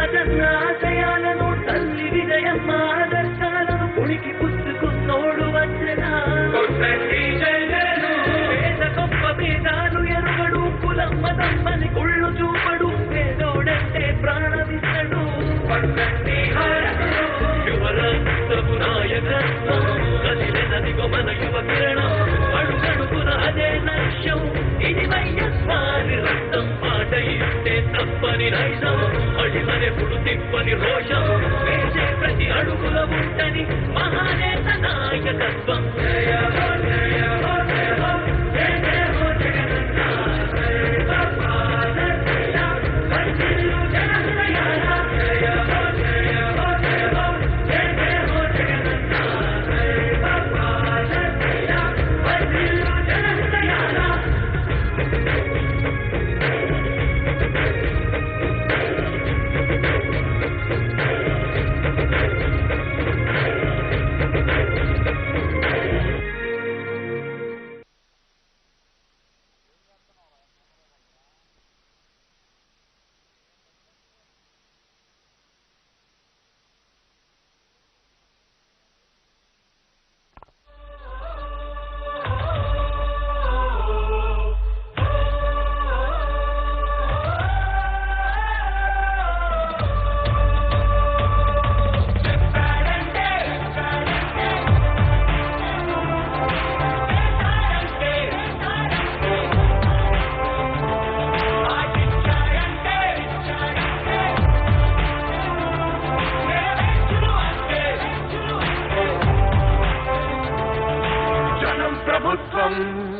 రాజన్న ఆశయాలను తల్లి విజయమ్మ ఆదర్శాలను పుణికి పుచ్చుకున్నోడు వచ్చనా పేద గొప్ప భేదాలు ఎరుగడు కులమ్మ తమ్మని కుళ్ళు చూపడు పేదోడంటే ప్రాణమిస్తడు యువరక్తపు నాయకత్వం కదిలినదిగో మన యువ కిరణం అడుగడుగున అదే లక్ష్యం ఇది వైఎస్ఆర్ రక్తం మాట ఇస్తే తప్పని నైజం అడిమనెప్పుడు తిప్పని రోషం వేసే ప్రతి అడుగుల ఉంటని మహానేత నాయకత్వం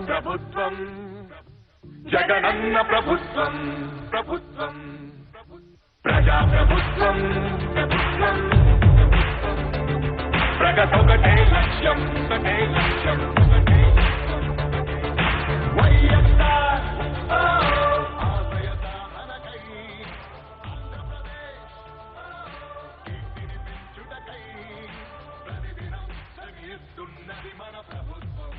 ప్రభుత్వం జగనన్న ప్రభుత్వం ప్రభుత్వం ప్రజా ప్రభుత్వం ప్రభుత్వం ప్రగతొకటే లక్ష్యం ఒకటే లక్ష్యం వైఎస్ఆర్ ఆశయ సాధనకై ఆంధ్రప్రదేశ్ కీర్తిని పెంచుటకై ప్రతిదినం శ్రమిస్తున్నది మన ప్రభుత్వం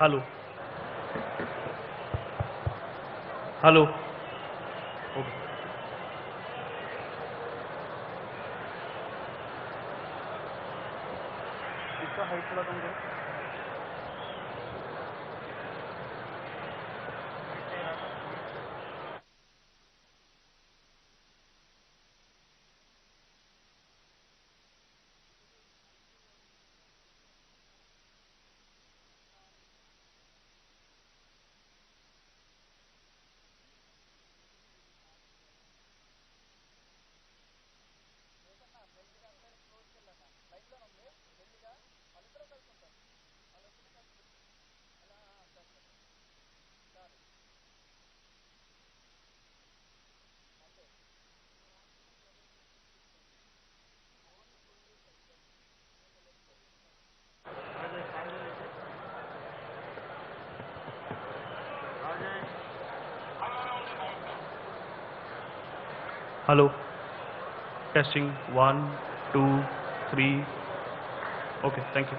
हेलो हेलो ओके इसका हाइट थोड़ा कम करो hello testing 1 2 3 okay thank you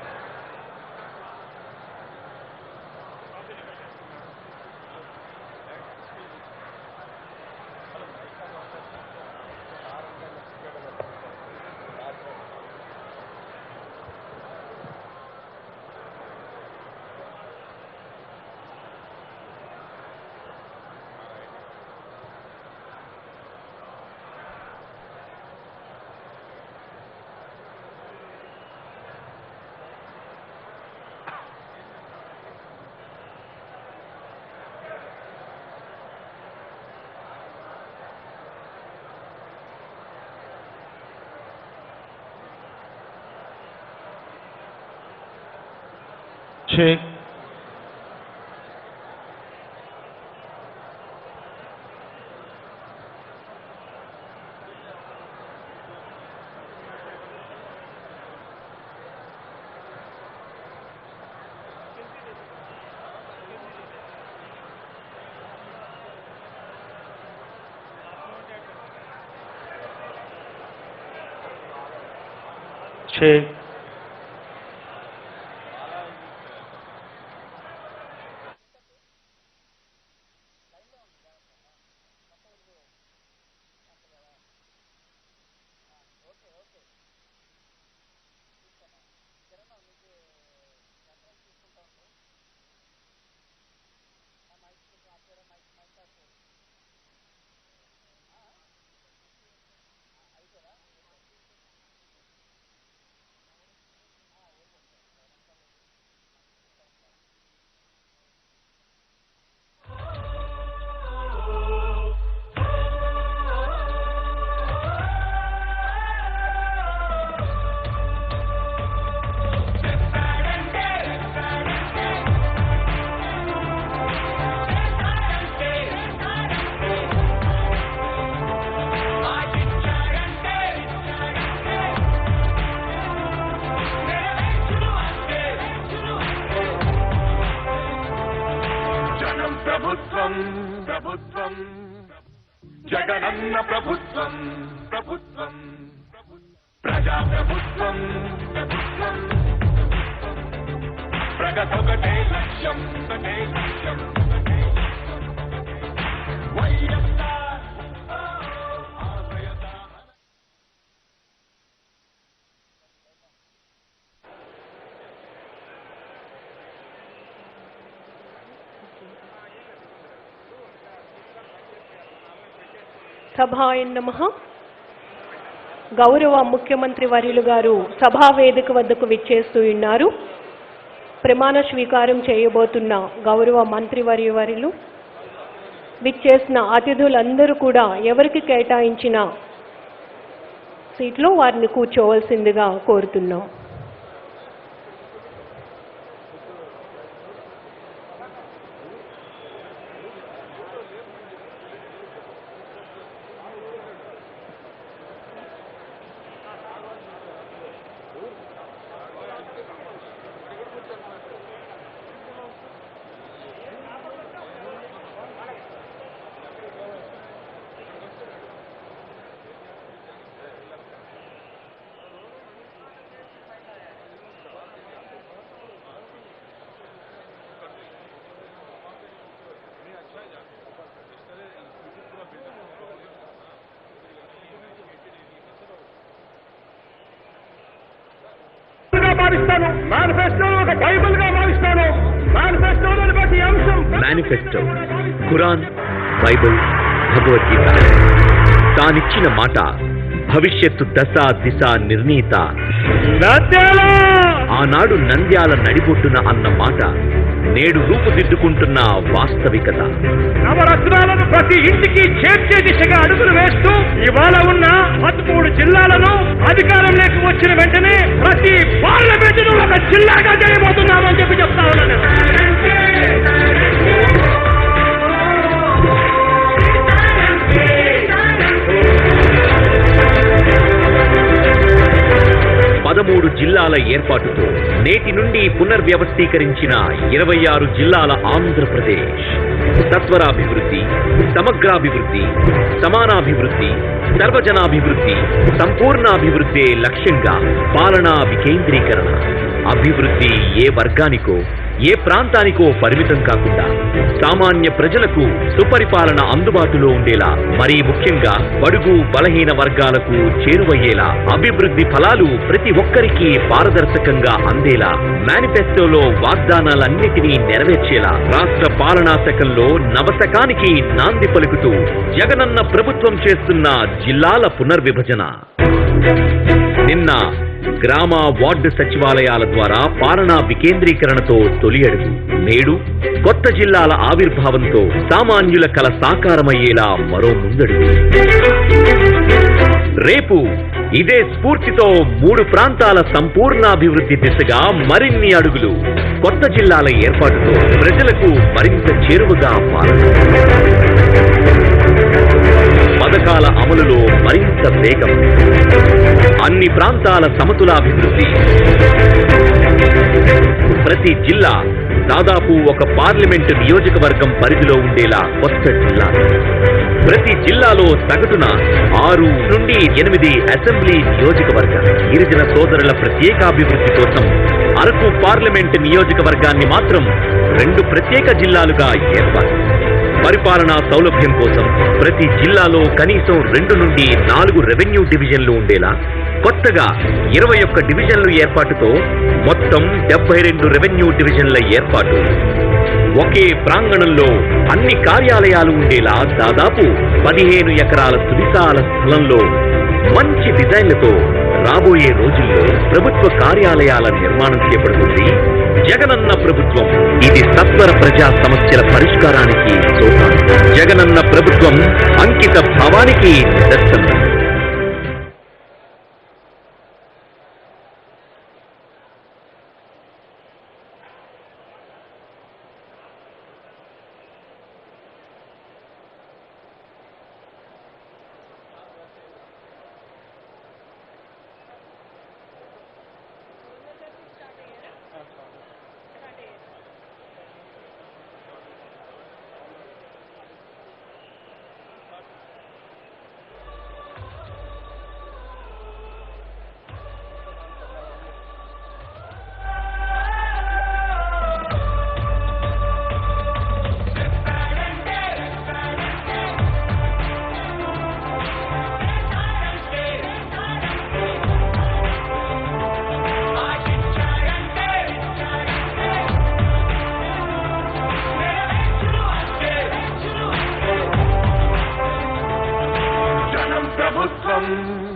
check check ప్రభుత్వం ప్రభుత్వం జగనన్న ప్రభుత్వం ప్రభుత్వం ప్రజా ప్రభుత్వం ప్రభుత్వం ప్రగతొకటే లక్ష్యం ఒకటే లక్ష్యం వైఎస్ఆర్ ఆశయ సాధన సభాయ నమః. గౌరవ ముఖ్యమంత్రి వర్యులు గారు సభా వేదిక వద్దకు విచ్చేస్తూ ఉన్నారు. ప్రమాణ స్వీకారం చేయబోతున్న గౌరవ మంత్రివర్యులు విచ్చేసిన అతిథులందరూ కూడా ఎవరికి కేటాయించిన సీట్లో వారిని కూర్చోవలసిందిగా కోరుతున్నాం. మారుస్తాను, మేనిఫెస్టోను ఒక బైబిల్ గా మారుస్తాను. మేనిఫెస్టోలోని ప్రతి అంశం మేనిఫెస్టో, ఖురాన్, బైబిల్, భగవద్గీత. తానిచ్చిన మాట భవిష్యత్తు దశ దిశ నిర్ణీత. ఆనాడు నంద్యాల నడిబొట్టున అన్న మాట నేడు రూపుదిద్దుకుంటున్న వాస్తవికత. నవరత్నాలను ప్రతి ఇంటికి చేర్చే దిశగా అడుగులు వేస్తూ ఇవాళ ఉన్న 13 జిల్లాలను అధికారంలోకి వచ్చిన వెంటనే ప్రతి పార్లమెంటును ఒక జిల్లాగా చేయబోతున్నామని చెప్పి చెప్తా ఉన్నాను. పదమూడు జిల్లాల ఏర్పాటుతో నేటి నుండి పునర్వ్యవస్థీకరించిన 26 జిల్లాల ఆంధ్రప్రదేశ్ సత్వరాభివృద్ధి, సమగ్రాభివృద్ధి, సమానాభివృద్ధి, సర్వజనాభివృద్ధి, సంపూర్ణాభివృద్ధి లక్ష్యంగా పాలనా వికేంద్రీకరణ. అభివృద్ధి ఏ వర్గానికో ఏ ప్రాంతానికో పరిమితం కాకుండా సామాన్య ప్రజలకు సుపరిపాలన అందుబాటులో ఉండేలా, మరీ ముఖ్యంగా బడుగు బలహీన వర్గాలకు చేరువయ్యేలా, అభివృద్ధి ఫలాలు ప్రతి ఒక్కరికి పారదర్శకంగా అందేలా, మేనిఫెస్టోలో వాగ్దానాలన్నిటినీ నెరవేర్చేలా రాష్ట్ర పాలనా శాఖల్లో నవశకానికి నాంది పలుకుతూ జగనన్న ప్రభుత్వం చేస్తున్న జిల్లాల పునర్విభజన. నిన్న గ్రామ వార్డు సచివాలయాల ద్వారా పాలనా వికేంద్రీకరణతో తొలి అడుగు. నేడు కొత్త జిల్లాల ఆవిర్భావంతో సామాన్యుల కల సాకారమయ్యేలా మరో ముందడుగు. రేపు ఇదే స్ఫూర్తితో 3 ప్రాంతాల సంపూర్ణాభివృద్ధి దిశగా మరిన్ని అడుగులు. కొత్త జిల్లాల ఏర్పాటుతో ప్రజలకు మరింత చేరువగా పాలన. పథకాల అమలులో మరింత వేగం. అన్ని ప్రాంతాల సమతులాభివృద్ధి. ప్రతి జిల్లా దాదాపు ఒక పార్లమెంటు నియోజకవర్గం పరిధిలో ఉండేలా కొత్త జిల్లా. ప్రతి జిల్లాలో సగటున 6 నుండి 8 అసెంబ్లీ నియోజకవర్గాలు. గిరిజన సోదరుల ప్రత్యేకాభివృద్ధి కోసం అరకు పార్లమెంటు నియోజకవర్గాన్ని మాత్రం 2 ప్రత్యేక జిల్లాలుగా ఏర్పాటు. పరిపాలనా సౌలభ్యం కోసం ప్రతి జిల్లాలో కనీసం 2 నుండి 4 రెవెన్యూ డివిజన్లు ఉండేలా కొత్తగా 21 డివిజన్లు ఏర్పాటుతో మొత్తం 72 రెవెన్యూ డివిజన్ల ఏర్పాటు. ఒకే ప్రాంగణంలో అన్ని కార్యాలయాలు ఉండేలా దాదాపు 15 ఎకరాల సువిశాల స్థలంలో మంచి డిజైన్లతో రాబోయే రోజుల్లో ప్రభుత్వ కార్యాలయాల నిర్మాణం చేపడుతుంది జగనన్న ప్రభుత్వం. ఇది సత్వర ప్రజా సమస్యల పరిష్కారానికి సోపానం. జగనన్న ప్రభుత్వం అంకిత భావానికి నిదర్శనం.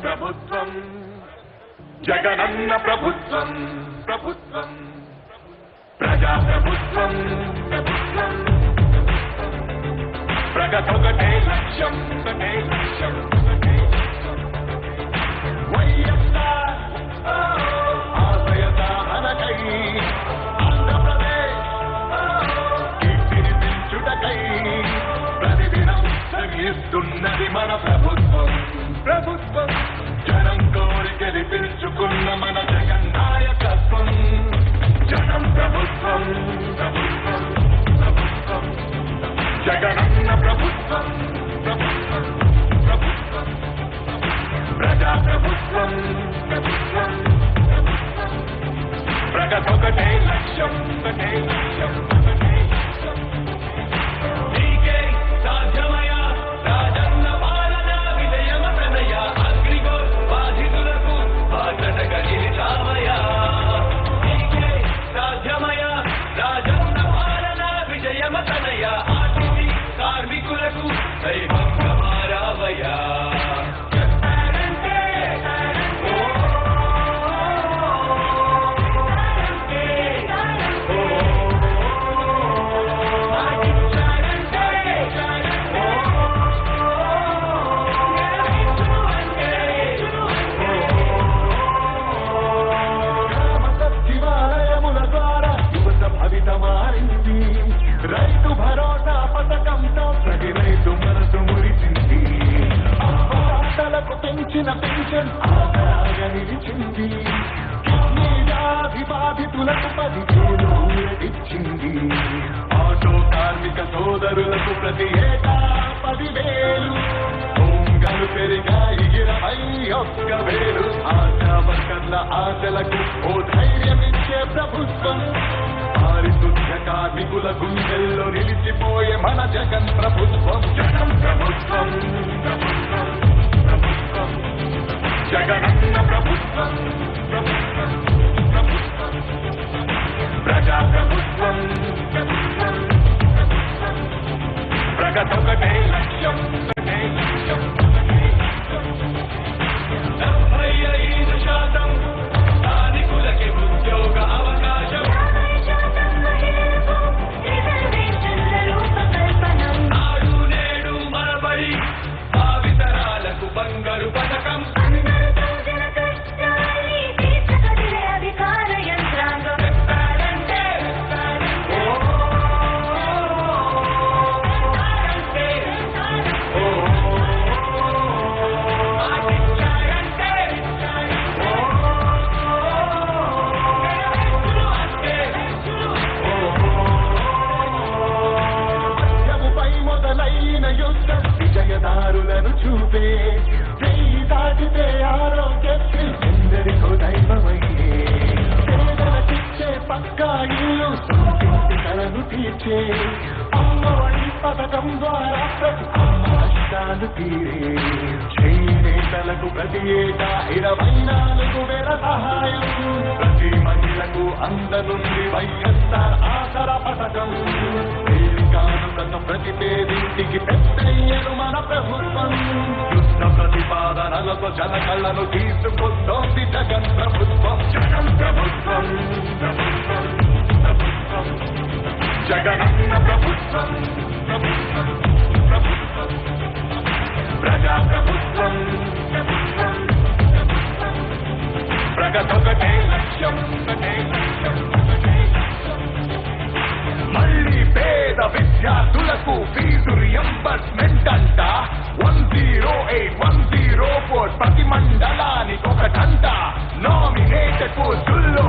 ప్రభుత్వం జగనన్న ప్రభుత్వం ప్రభుత్వం ప్రజా ప్రభుత్వం ప్రభుత్వం ప్రగతొకటే లక్ష్యం ఒకటే లక్ష్యం వైఎస్ఆర్ ఆశయ సాధనకై ఆంధ్రప్రదేశ్ కీర్తిని పెంచుటకై ప్రతిదినం శ్రమిస్తున్నది మన ప్రభుత్వం ప్రభుత్వం. జనం కోరి గెలిపించుకున్న మన జగన్ నాయకత్వం. జనం ప్రభుత్వం ప్రభుత్వం ప్రభుత్వం జగనన్న ప్రభుత్వం ప్రభుత్వం ప్రభుత్వం ప్రజా ప్రభుత్వం ప్రభుత్వం ప్రభుత్వం ప్రగతొకటే లక్ష్యం ఒకటే లక్ష్యం ఒకటే లక్ష్యం. నీకే సాధ్యమయా రాజన్న పాలన విజయమతనయ అగ్రిగోల్ బాధితులకు బాధటగా నిలిచామయా. శ్రమతనయ ఆర్టీసీ కార్మికులకు దైవంగా మారావయ్యా రైతు భరోసా పథకంతో ప్రతి రైతు మనసు మురిసింది అప్పలకు పెంచిన పెన్షన్ ఆదాగా నిలిచింది కిడ్నీ వ్యాధి బాధితులకు 10,000 ఊరటిచ్చింది ఆటో కార్మిక సోదరులకు ప్రతి ఏటా 10,000 పొంగలు పెరిగాయి 21,000 ఆశా వర్కర్ల ఆశలకు ఓ ధైర్యమిచ్చే ప్రభుత్వం పారిశుద్ధ కార్మికుల గుండెల్లో నిలిచిపోయే మన జగన్ ప్రభుత్వం జగన్ ప్రభుత్వం ప్రభుత్వం ప్రభుత్వం జగనన్న ప్రభుత్వం ప్రభుత్వం ప్రభుత్వం ప్రజా ప్రభుత్వం ప్రభుత్వం ప్రభుత్వం ప్రగతొకటే లక్ష్యం ఒకటే లక్ష్యం ఒకటే లక్ష్యం 75% స్థానికులకి ఉద్యోగ అవకాశం నాడు నేడు మనబడి భావితరాలకు బంగారు పథకం అధికార యంత్రాంగం విజయదారులను చూపే చెయ్యి దాటితే ఆరోగ్యశ్రీ ఎందరికో దైవమయ్యే పేదలకిచ్చే పక్కా ఇల్లు సొంతింటి కలను తీర్చే అమ్మఒడి పథకం ద్వారా ప్రతి అమ్మ కష్టాలు తీరే చేనేతలకు ప్రతి ఏటా 24,000 సహాయం ప్రతి మహిళకు అందనుంది వైఎస్ఆర్ ఆసరా పథకం ప్రతి పేదింటికి పెద్దయ్యను మన ప్రభుత్వం యుద్ధ ప్రతిపాదనలతో జనకళ్ళను తీసుకొస్తోంది జగన్ ప్రభుత్వం జగన్ ప్రభుత్వం ప్రభుత్వం ప్రభుత్వం జగనన్న ప్రభుత్వం ప్రభుత్వం ప్రభుత్వం ప్రజా ప్రభుత్వం ప్రభుత్వం ప్రభుత్వం ప్రగతొకటే లక్ష్యం ఒకటే లక్ష్యం ఒకటే లక్ష్యం మళ్ళీ పేద విద్యార్థులకు ఫీజు రియంబర్స్మెంట్ అంట 108,104 ప్రతి మండలానికి ఒకటంట నామినేటెడ్ పోస్టుల్లో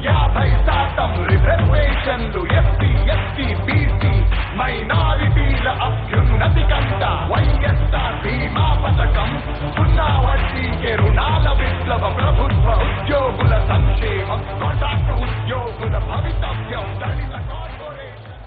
50% రిజర్వేషన్లు ఎస్సీ ఎస్టీ బీసీ మైనారిటీల అభ్యున్నతి కంట వైఎస్ఆర్ బీమా పథకం 0 వడ్డీకే రుణాల విప్లవ ప్రభుత్వ ఉద్యోగుల సంక్షేమం కాంట్రాక్ట్ ఉద్యోగుల భవితవ్యం దళిత కార్పొరేషన్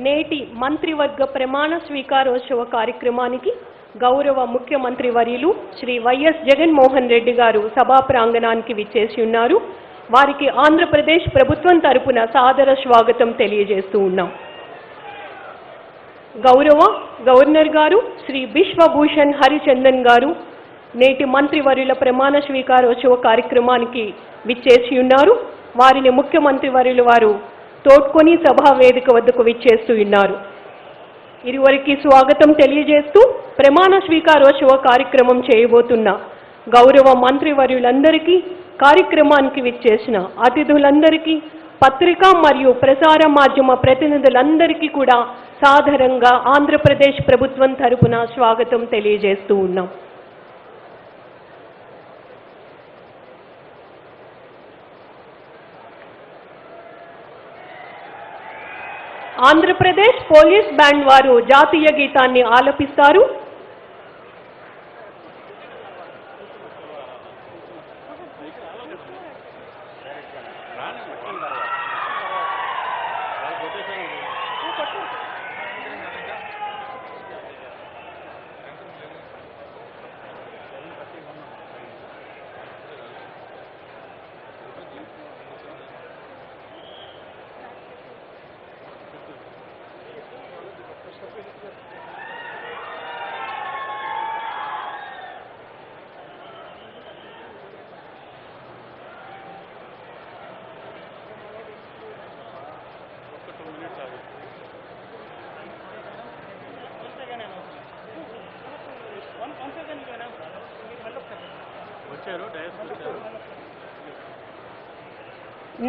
నేటి మంత్రివర్గ ప్రమాణ స్వీకారోత్సవ కార్యక్రమానికి గౌరవ ముఖ్యమంత్రి వర్యులు శ్రీ వైఎస్ జగన్మోహన్ రెడ్డి గారు సభా ప్రాంగణానికి విచ్చేసి ఉన్నారు. వారికి ఆంధ్రప్రదేశ్ ప్రభుత్వం తరపున సాదర స్వాగతం తెలియజేస్తూ ఉన్నాం. గౌరవ గవర్నర్ గారు శ్రీ బిశ్వభూషణ్ హరిచందన్ గారు నేటి మంత్రివర్యుల ప్రమాణ స్వీకారోత్సవ కార్యక్రమానికి విచ్చేసి ఉన్నారు. వారిని ముఖ్యమంత్రి వర్యులు వారు తోడ్కొని సభా వేదిక వద్దకు విచ్చేస్తూ ఉన్నారు. ఇరువురికి స్వాగతం తెలియజేస్తూ ప్రమాణ స్వీకారోత్సవ కార్యక్రమం చేయబోతున్న గౌరవ మంత్రివర్యులందరికీ, కార్యక్రమానికి విచ్చేసిన అతిథులందరికీ, పత్రికా మరియు ప్రసార మాధ్యమ ప్రతినిధులందరికీ కూడా సాదరంగా ఆంధ్రప్రదేశ్ ప్రభుత్వం తరపున స్వాగతం తెలియజేస్తూ ఉన్నాం. ఆంధ్రప్రదేశ్ పోలీస్ బ్యాండ్ వారు జాతీయ గీతాన్ని ఆలపిస్తారు.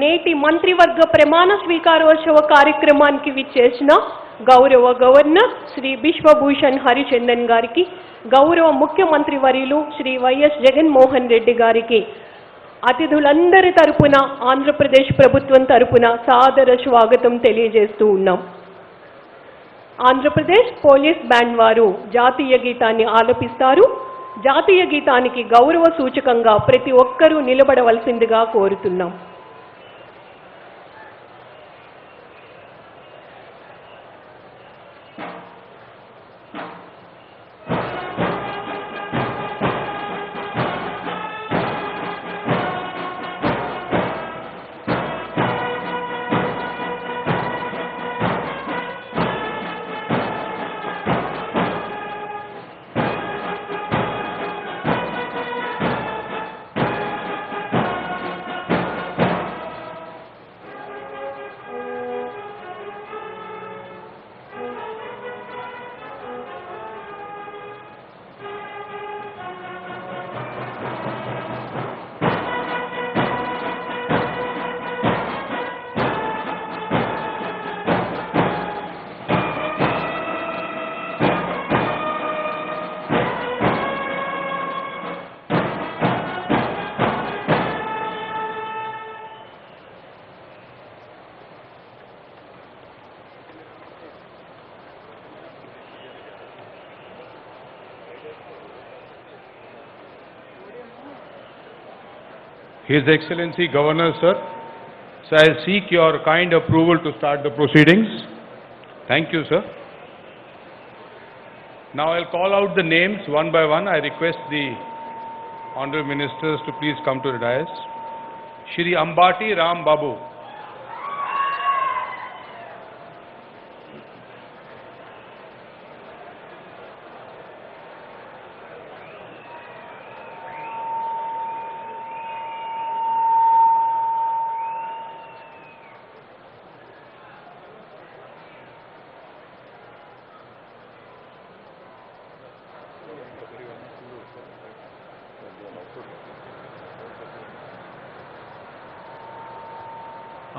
నేటి మంత్రివర్గ ప్రమాణ స్వీకారోత్సవ కార్యక్రమానికి విచ్చేసిన గౌరవ గవర్నర్ శ్రీ బిశ్వభూషణ్ హరిచందన్ గారికి, గౌరవ ముఖ్యమంత్రి వర్యులు శ్రీ వైఎస్ జగన్మోహన్ రెడ్డి గారికి అతిథులందరి తరపున ఆంధ్రప్రదేశ్ ప్రభుత్వం తరపున సాదర స్వాగతం తెలియజేస్తూ ఉన్నాం. ఆంధ్రప్రదేశ్ పోలీస్ బ్యాండ్ వారు జాతీయ గీతాన్ని ఆలపిస్తారు. జాతీయ గీతానికి గౌరవ సూచకంగా ప్రతి ఒక్కరూ నిలబడవలసిందిగా కోరుతున్నాం. His Excellency Governor, sir. So I seek your kind approval to start the proceedings. Thank you, sir. Now I'll call out the names one by one. I request the honorable ministers to please come to the dais. Shri Ambati Ram Babu.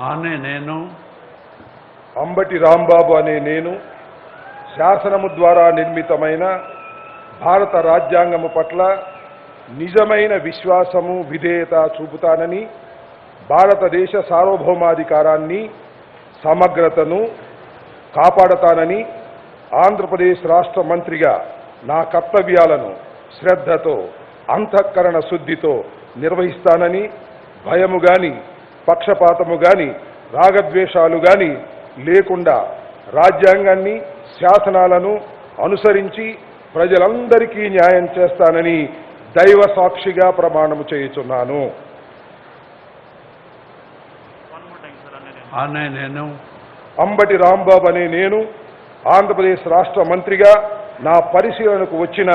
ఆనే నేను అంబటి రాంబాబు అనే నేను శాసనము ద్వారా నిర్మితమైన భారత రాజ్యాంగము పట్ల నిజమైన విశ్వాసము విధేయత చూపుతానని, భారతదేశ సార్వభౌమాధికారాన్ని సమగ్రతను కాపాడతానని, ఆంధ్రప్రదేశ్ రాష్ట్ర మంత్రిగా నా కర్తవ్యాలను శ్రద్ధతో అంతఃకరణ శుద్ధితో నిర్వహిస్తానని, భయము గాని పక్షపాతము గాని రాగద్వేషాలు గాని లేకుండా రాజ్యాంగాన్ని శాసనాలను అనుసరించి ప్రజలందరికీ న్యాయం చేస్తానని దైవ సాక్షిగా ప్రమాణము చేయుచున్నాను. ఆనే నేను అంబటి రాంబాబు అనే నేను ఆంధ్రప్రదేశ్ రాష్ట్ర మంత్రిగా నా పరిశీలనకు వచ్చిన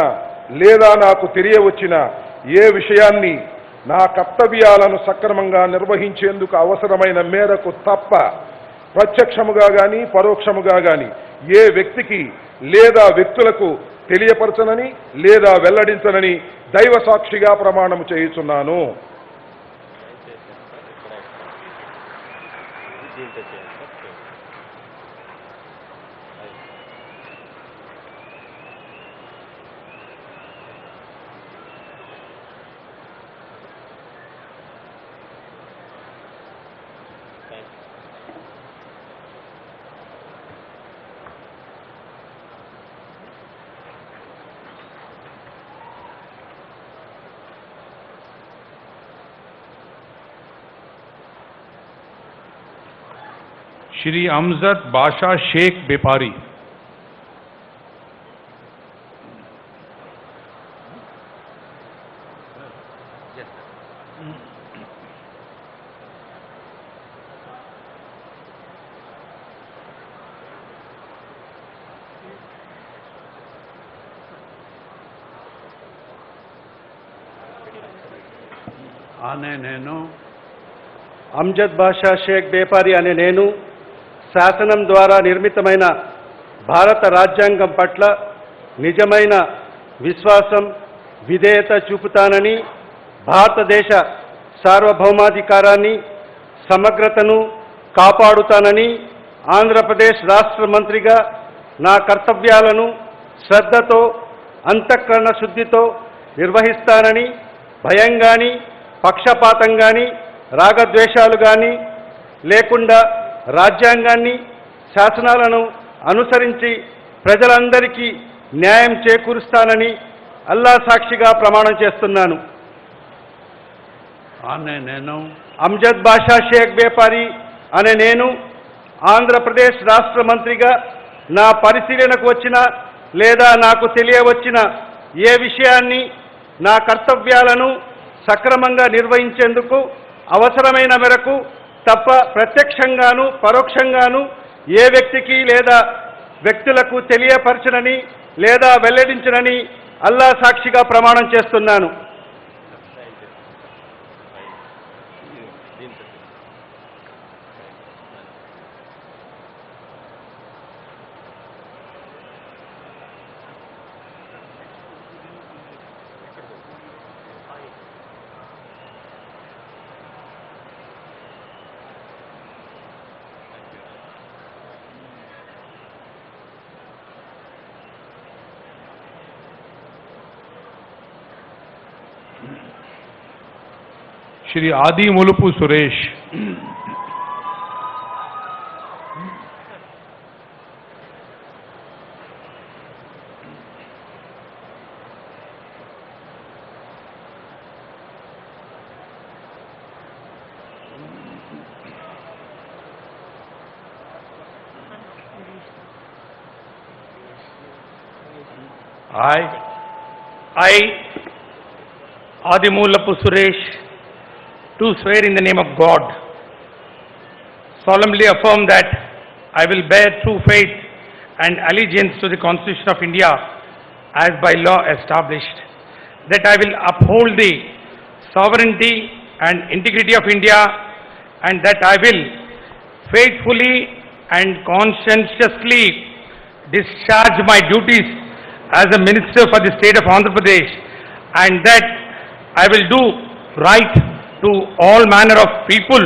లేదా నాకు తెలియవచ్చిన ఏ విషయాన్ని నా కర్తవ్యాలను సక్రమంగా నిర్వహించేందుకు అవసరమైన మేరకు తప్ప ప్రత్యక్షముగా గాని పరోక్షముగా గాని ఏ వ్యక్తికి లేదా వ్యక్తులకు తెలియపరచనని లేదా వెల్లడించనని దైవ సాక్షిగా ప్రమాణము చేయుచున్నాను. Shri Amjad Basha Sheikh Bepari. ఆనే నేను అమ్జద్ బాషా షేక్ బేపారి అనే నేను శాసనం ద్వారా నిర్మితమైన భారత రాజ్యాంగం పట్ల నిజమైన విశ్వాసం విధేయత చూపుతానని, భారతదేశ సార్వభౌమాధికారాన్ని సమగ్రతను కాపాడుతానని, ఆంధ్రప్రదేశ్ రాష్ట్ర మంత్రిగా నా కర్తవ్యాలను శ్రద్ధతో అంతఃకరణ శుద్ధితో నిర్వహిస్తానని, భయం గాని పక్షపాతం గాని రాగద్వేషాలు గాని లేకుండా రాజ్యాంగాన్ని శాసనాలను అనుసరించి ప్రజలందరికీ న్యాయం చేకూరుస్తానని అల్లా సాక్షిగా ప్రమాణం చేస్తున్నాను. ఆనే నేను అమ్జద్ బాషా షేక్ బేపారి అనే నేను ఆంధ్రప్రదేశ్ రాష్ట్ర మంత్రిగా నా పరిశీలనకు వచ్చిన లేదా నాకు తెలియవచ్చిన ఏ విషయాన్ని నా కర్తవ్యాలను సక్రమంగా నిర్వహించేందుకు అవసరమైన మేరకు తప్ప ప్రత్యక్షంగాను పరోక్షంగాను ఏ వ్యక్తికి లేదా వ్యక్తులకు తెలియపరచనని లేదా వెల్లడించనని అల్లా సాక్షిగా ప్రమాణం చేస్తున్నాను. Shri Adi Mulupu Suresh. I, Adimulapu Suresh, do swear in the name of God, solemnly affirm that I will bear true faith and allegiance to the Constitution of India as by law established, that I will uphold the sovereignty and integrity of India, and that I will faithfully and conscientiously discharge my duties as a minister for the state of Andhra Pradesh, and that I will do right to all manner of people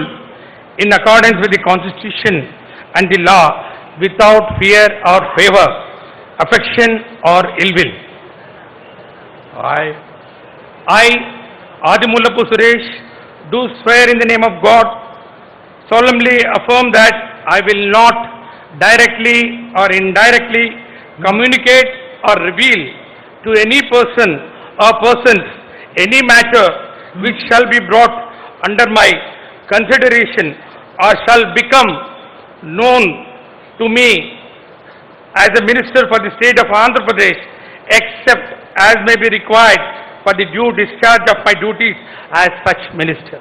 in accordance with the Constitution and the law without fear or favor, affection or ill will. I, Adimulapu Suresh, do swear in the name of God, solemnly affirm that I will not directly or indirectly communicate or reveal to any person or persons any matter which shall be brought under my consideration or shall become known to me as a minister for the state of Andhra Pradesh, except as may be required for the due discharge of my duties as such minister.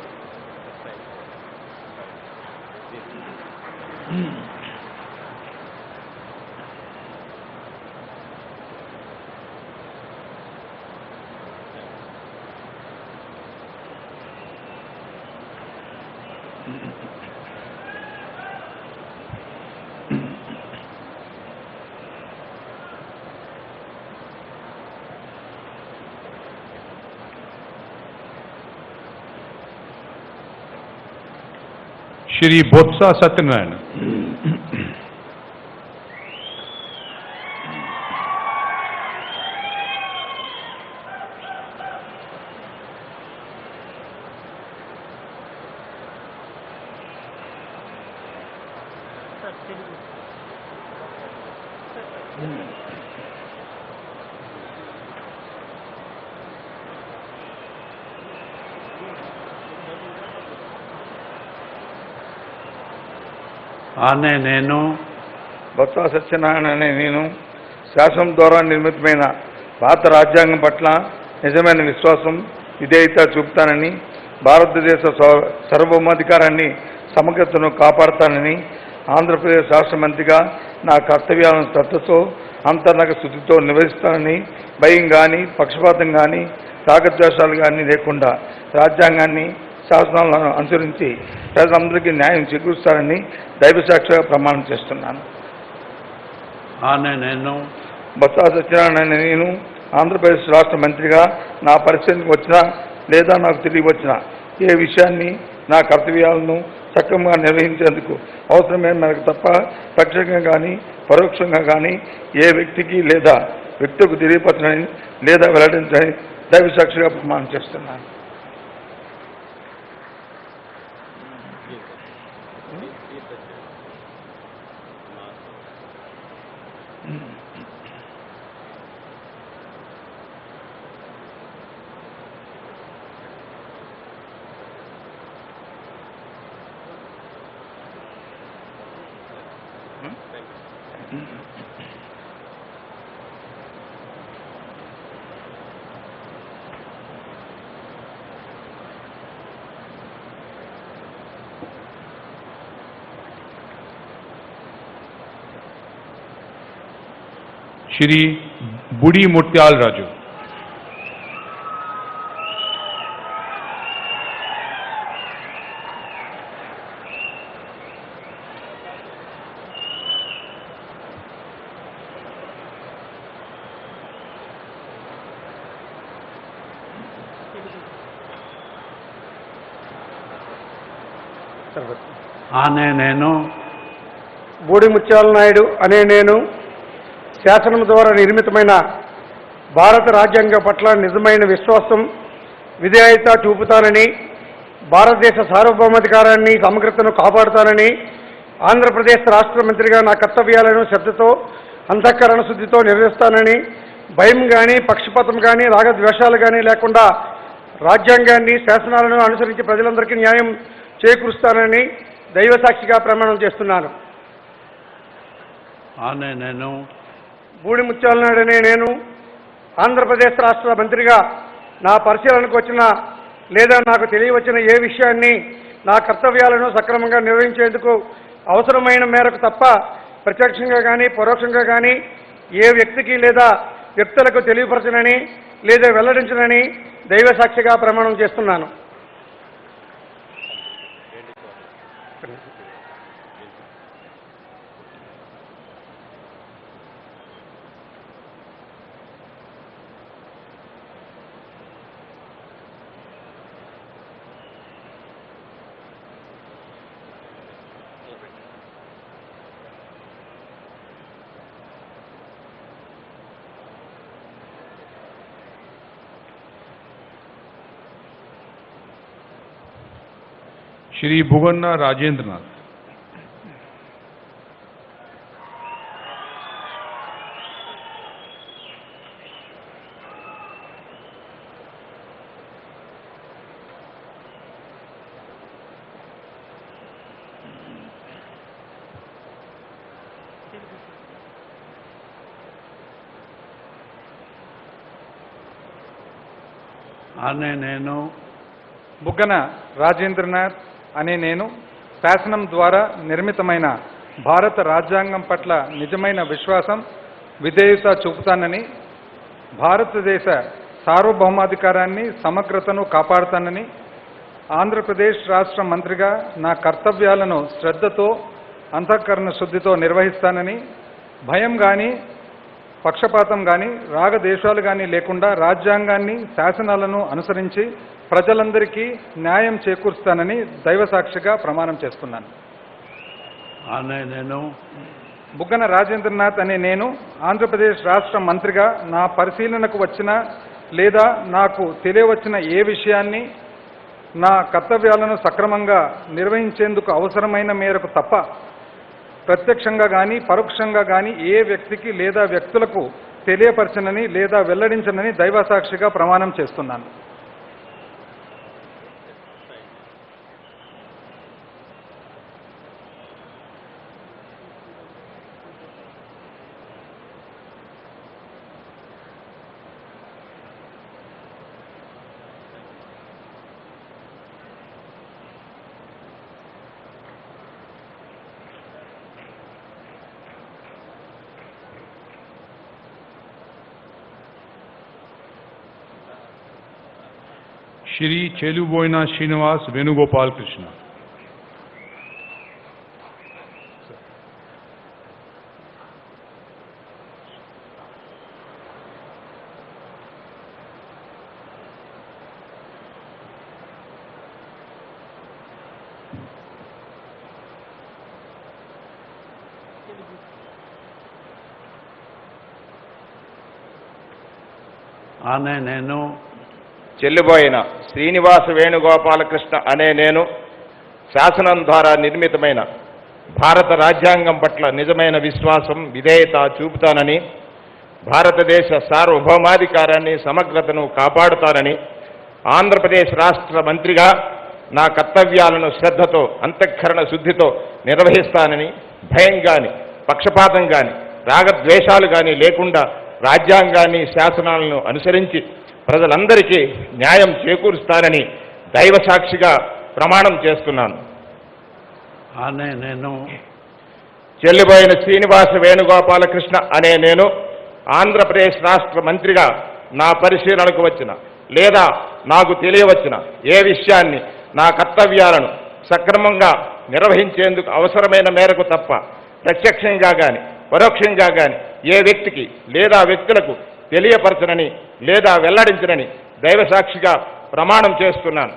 Shri Botsa Satyanarayana. ఆనే నేను బొత్స సత్యనారాయణ అనే నేను శాసనం ద్వారా నిర్మితమైన భారత రాజ్యాంగం పట్ల నిజమైన విశ్వాసం విధేయత చూపుతానని, భారతదేశ సార్వభౌమాధికారాన్ని సమగ్రతను కాపాడతానని, ఆంధ్రప్రదేశ్ రాష్ట్ర మంత్రిగా నా కర్తవ్యాలను శ్రద్ధతో అంతర్గత శుద్ధితో నిర్వహిస్తానని, భయం కానీ పక్షపాతం కానీ రాగద్వేషాలు కానీ లేకుండా రాజ్యాంగాన్ని శాసనాలను అనుసరించి ప్రజలందరికీ న్యాయం చేకూరుస్తానని దైవసాక్షిగా ప్రమాణం చేస్తున్నాను. ఆనే నేను బొత్స సత్యనారాయణ నేను ఆంధ్రప్రదేశ్ రాష్ట్ర మంత్రిగా నా పరిస్థితికి వచ్చినా లేదా నాకు తిరిగి వచ్చిన ఏ విషయాన్ని నా కర్తవ్యాలను సక్రమంగా నిర్వహించేందుకు అవసరమైన మేరకు తప్ప ప్రత్యక్షంగా కానీ పరోక్షంగా కానీ ఏ వ్యక్తికి లేదా వ్యక్తులకు తెలియపరచని లేదా వెల్లడించని దైవసాక్షిగా ప్రమాణం చేస్తున్నాను. Shri Budi Mutyal Raju. ఆనే నేను బూడి ముత్యాల నాయుడు అనే నేను శాసనం ద్వారా నిర్మితమైన భారత రాజ్యాంగం పట్ల నిజమైన విశ్వాసం విధేయత చూపుతానని, భారతదేశ సార్వభౌమాధికారాన్ని సమగ్రతను కాపాడుతానని, ఆంధ్రప్రదేశ్ రాష్ట్ర మంత్రిగా నా కర్తవ్యాలను శ్రద్ధతో అంతఃకరణ శుద్ధితో నిర్వహిస్తానని, భయం కానీ పక్షపాతం కానీ రాగద్వేషాలు కానీ లేకుండా రాజ్యాంగాన్ని శాసనాలను అనుసరించి ప్రజలందరికీ న్యాయం చేకూరుస్తానని దైవసాక్షిగా ప్రమాణం చేస్తున్నాను. ఆనే నేను బూడి ముత్యాల నాయుడు అనే నేను ఆంధ్రప్రదేశ్ రాష్ట్ర మంత్రిగా నా పరిశీలనకు వచ్చిన లేదా నాకు తెలియవచ్చిన ఏ విషయాన్ని నా కర్తవ్యాలను సక్రమంగా నిర్వహించేందుకు అవసరమైన మేరకు తప్ప ప్రత్యక్షంగా కానీ పరోక్షంగా కానీ ఏ వ్యక్తికి లేదా వ్యక్తులకు తెలియపరచనని లేదా వెల్లడించనని దైవ సాక్షిగా ప్రమాణం చేస్తున్నాను. श्री भुवन्ना राजेंद्रनाथ। అనే నేను బుగ్గన రాజేంద్రనాథ్ అనే నేను శాసనం ద్వారా నిర్మితమైన భారత రాజ్యాంగం పట్ల నిజమైన విశ్వాసం విధేయత చూపుతానని, భారతదేశ సార్వభౌమాధికారాన్ని సమగ్రతను కాపాడుతానని, ఆంధ్రప్రదేశ్ రాష్ట్ర మంత్రిగా నా కర్తవ్యాలను శ్రద్ధతో అంతఃకరణ శుద్ధితో నిర్వహిస్తానని, భయం కానీ పక్షపాతం కానీ రాగదేశాలు కానీ లేకుండా రాజ్యాంగాన్ని శాసనాలను అనుసరించి ప్రజలందరికీ న్యాయం చేకూరుస్తానని దైవసాక్షిగా ప్రమాణం చేస్తున్నాను. అనే నేను బుగ్గన రాజేంద్రనాథ్ అనే నేను ఆంధ్రప్రదేశ్ రాష్ట్ర మంత్రిగా నా పరిశీలనకు వచ్చిన లేదా నాకు తెలియవచ్చిన ఏ విషయాన్ని నా కర్తవ్యాలను సక్రమంగా నిర్వహించేందుకు అవసరమైన మేరకు తప్ప ప్రత్యక్షంగా కానీ పరోక్షంగా కానీ ఏ వ్యక్తికి లేదా వ్యక్తులకు తెలియపరచనని లేదా వెల్లడించనని దైవసాక్షిగా ప్రమాణం చేస్తున్నాను. श्री चेलुबोइना श्रीनिवास वेणुगोपाल कृष्ण। అనే నేను చెల్లిబోయిన శ్రీనివాస వేణుగోపాలకృష్ణ అనే నేను శాసనం ద్వారా నిర్మితమైన భారత రాజ్యాంగం పట్ల నిజమైన విశ్వాసం విధేయత చూపుతానని, భారతదేశ సార్వభౌమాధికారాన్ని సమగ్రతను కాపాడుతానని, ఆంధ్రప్రదేశ్ రాష్ట్ర మంత్రిగా నా కర్తవ్యాలను శ్రద్ధతో అంతఃకరణ శుద్ధితో నిర్వహిస్తానని, భయం కానీ పక్షపాతం కానీ రాగద్వేషాలు కానీ లేకుండా రాజ్యాంగాన్ని శాసనాలను అనుసరించి ప్రజలందరికీ న్యాయం చేకూరుస్తానని దైవసాక్షిగా ప్రమాణం చేస్తున్నాను. అనే నేను చెల్లిబోయిన శ్రీనివాస వేణుగోపాలకృష్ణ అనే నేను ఆంధ్రప్రదేశ్ రాష్ట్ర మంత్రిగా నా పరిశీలనకు వచ్చిన లేదా నాకు తెలియవచ్చిన ఏ విషయాన్ని నా కర్తవ్యాలను సక్రమంగా నిర్వహించేందుకు అవసరమైన మేరకు తప్ప ప్రత్యక్షంగా కానీ పరోక్షంగా కానీ ఏ వ్యక్తికి లేదా వ్యక్తులకు తెలియపరచనని లేదా వెల్లడించనని దైవసాక్షిగా ప్రమాణం చేస్తున్నాను.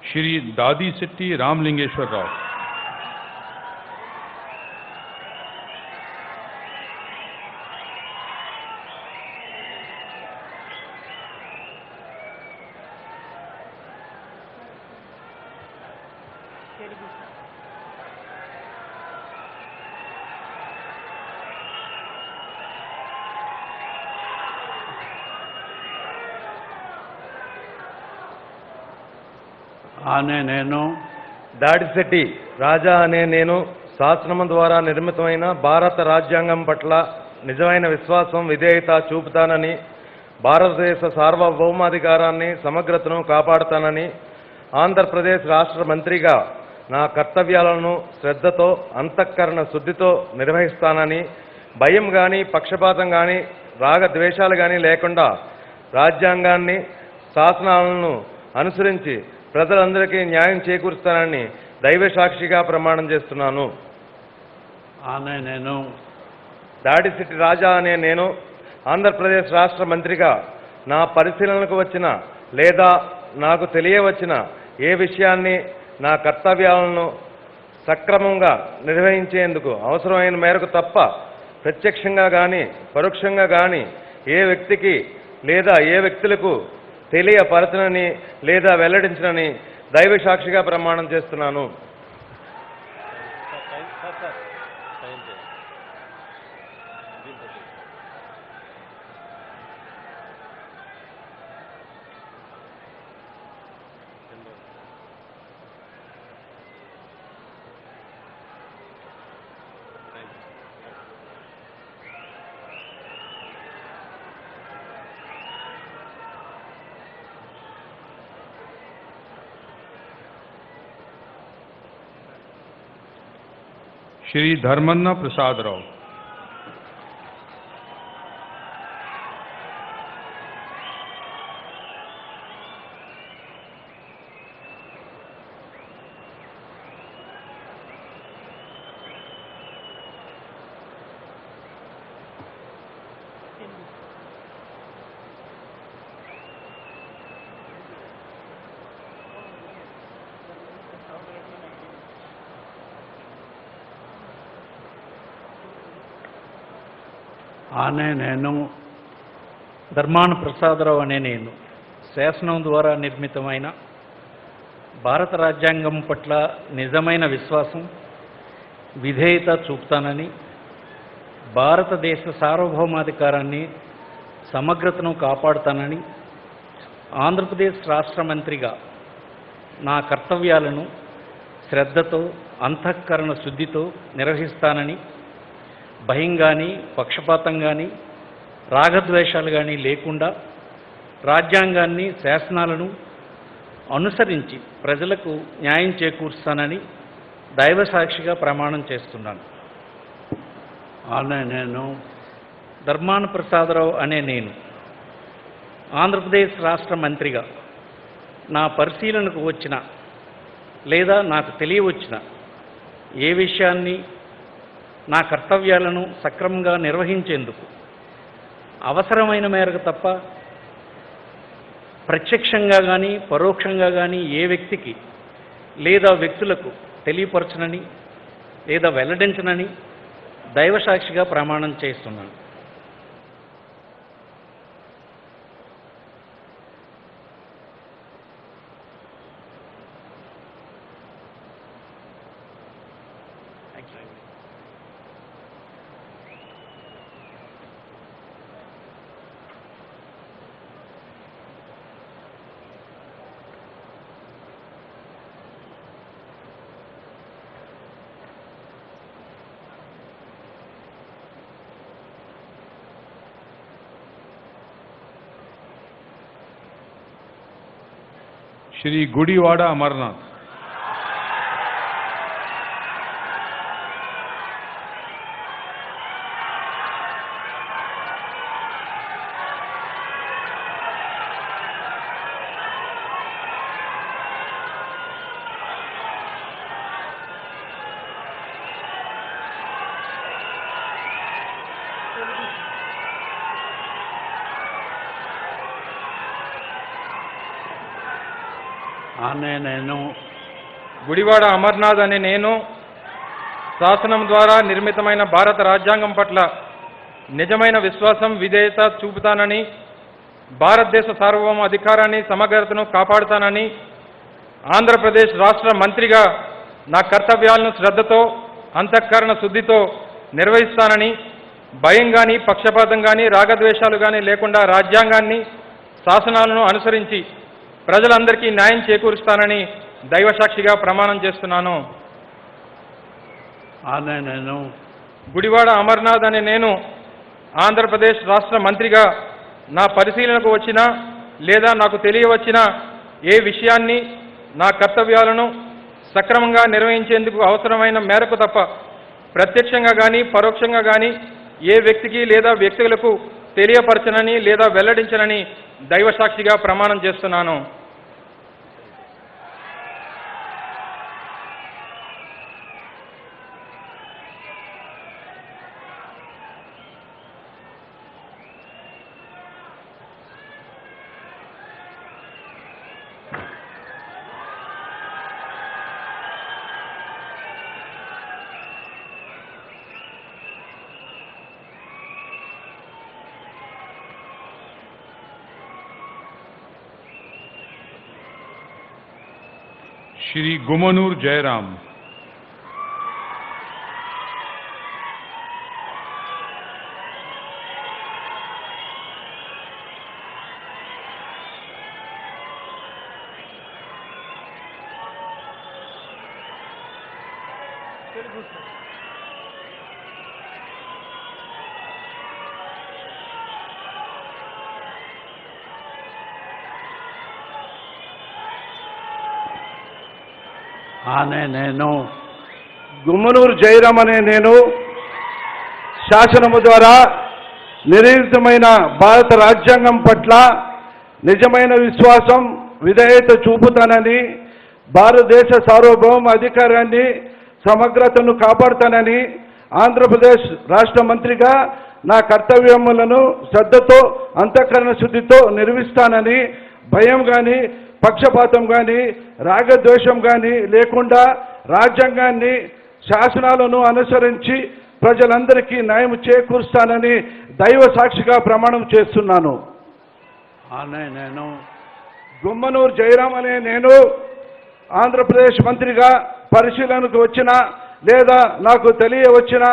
श्री दादी सिट्टी रामलिंगेश्वर राव। ఆనే నేను దాడిశెట్టి రాజా అనే నేను శాసనం ద్వారా నిర్మితమైన భారత రాజ్యాంగం పట్ల నిజమైన విశ్వాసం విధేయత చూపుతానని, భారతదేశ సార్వభౌమాధికారాన్ని సమగ్రతను కాపాడుతానని, ఆంధ్రప్రదేశ్ రాష్ట్ర మంత్రిగా నా కర్తవ్యాలను శ్రద్ధతో అంతఃకరణ శుద్ధితో నిర్వహిస్తానని, భయం కానీ పక్షపాతం కానీ రాగద్వేషాలు కానీ లేకుండా రాజ్యాంగాన్ని శాసనాలను అనుసరించి ప్రజలందరికీ న్యాయం చేకూరుస్తానని దైవ సాక్షిగా ప్రమాణం చేస్తున్నాను. ఆనే నేను దాడిశెట్టి రాజా అనే నేను ఆంధ్రప్రదేశ్ రాష్ట్ర మంత్రిగా నా పరిశీలనకు వచ్చిన లేదా నాకు తెలియవచ్చిన ఏ విషయాన్ని నా కర్తవ్యాలను సక్రమంగా నిర్వహించేందుకు అవసరమైన మేరకు తప్ప ప్రత్యక్షంగా కానీ పరోక్షంగా కానీ ఏ వ్యక్తికి లేదా ఏ వ్యక్తులకు తెలియపరచనని లేదా వెల్లడించనని దైవ సాక్షిగా ప్రమాణం చేస్తున్నాను. श्री धर्मन्ना प्रसाद राव। ఆనే నేను ధర్మాన ప్రసాదరావు అనే నేను శాసనం ద్వారా నిర్మితమైన భారత రాజ్యాంగం పట్ల నిజమైన విశ్వాసం విధేయత చూపుతానని, భారతదేశ సార్వభౌమాధికారాన్ని సమగ్రతను కాపాడుతానని, ఆంధ్రప్రదేశ్ రాష్ట్ర మంత్రిగా నా కర్తవ్యాలను శ్రద్ధతో అంతఃకరణ శుద్ధితో నిర్వహిస్తానని, భయం కానీ పక్షపాతం కానీ రాగద్వేషాలు కానీ లేకుండా రాజ్యాంగాన్ని శాసనాలను అనుసరించి ప్రజలకు న్యాయం చేకూరుస్తానని దైవ సాక్షిగా ప్రమాణం చేస్తున్నాను. ఆనే నేను ధర్మాన ప్రసాదరావు అనే నేను ఆంధ్రప్రదేశ్ రాష్ట్ర మంత్రిగా నా పరిశీలనకు వచ్చిన లేదా నాకు తెలియవచ్చిన ఏ విషయాన్ని నా కర్తవ్యాలను సక్రమంగా నిర్వహించేందుకు అవసరమైన మేరకు తప్ప ప్రత్యక్షంగా కానీ పరోక్షంగా కానీ ఏ వ్యక్తికి లేదా వ్యక్తులకు తెలియపరచనని లేదా వెల్లడించనని దైవ సాక్షిగా ప్రమాణం చేస్తున్నాను. श्री गुड़ीवाड़ा अमरनाथ। అనే నేను గుడివాడ అమర్నాథ్ అనే నేను శాసనం ద్వారా నిర్మితమైన భారత రాజ్యాంగం పట్ల నిజమైన విశ్వాసం విధేయత చూపుతానని, భారతదేశ సార్వభౌమ అధికారాన్ని సమగ్రతను కాపాడుతానని, ఆంధ్రప్రదేశ్ రాష్ట్ర మంత్రిగా నా కర్తవ్యాలను శ్రద్ధతో అంతఃకరణ శుద్ధితో నిర్వహిస్తానని, భయం కానీ పక్షపాతం కానీ రాగద్వేషాలు కానీ లేకుండా రాజ్యాంగాన్ని శాసనాలను అనుసరించి ప్రజలందరికీ న్యాయం చేకూరుస్తానని దైవసాక్షిగా ప్రమాణం చేస్తున్నాను. అనే నేను గుడివాడ అమర్నాథ్ అనే నేను ఆంధ్రప్రదేశ్ రాష్ట్ర మంత్రిగా నా పరిశీలనకు వచ్చిన లేదా నాకు తెలియవచ్చిన ఏ విషయాన్ని నా కర్తవ్యాలను సక్రమంగా నిర్వహించేందుకు అవసరమైన మేరకు తప్ప ప్రత్యక్షంగా కానీ పరోక్షంగా కానీ ఏ వ్యక్తికి లేదా వ్యక్తులకు తెలియపరచనని లేదా వెల్లడించనని దైవసాక్షిగా ప్రమాణం చేస్తున్నాను. श्री गुमनूर जयराम, అనే నేను గుమ్మనూరు జయరాం అనే నేను శాసనము ద్వారా నిర్మితమైన భారత రాజ్యాంగం పట్ల నిజమైన విశ్వాసం విధేయత చూపుతానని, భారతదేశ సార్వభౌమ అధికారాన్ని సమగ్రతను కాపాడుతానని, ఆంధ్రప్రదేశ్ రాష్ట్ర మంత్రిగా నా కర్తవ్యములను శ్రద్ధతో అంతఃకరణ శుద్ధితో నిర్వహిస్తానని, భయం కానీ పక్షపాతం కానీ రాగద్వేషం కానీ లేకుండా రాజ్యాంగాన్ని శాసనాలను అనుసరించి ప్రజలందరికీ న్యాయం చేకూరుస్తానని దైవ సాక్షిగా ప్రమాణం చేస్తున్నాను. అనే నేను గుమ్మనూరు జయరాం అనే నేను ఆంధ్రప్రదేశ్ మంత్రిగా పరిశీలనకు వచ్చిన లేదా నాకు తెలియవచ్చిన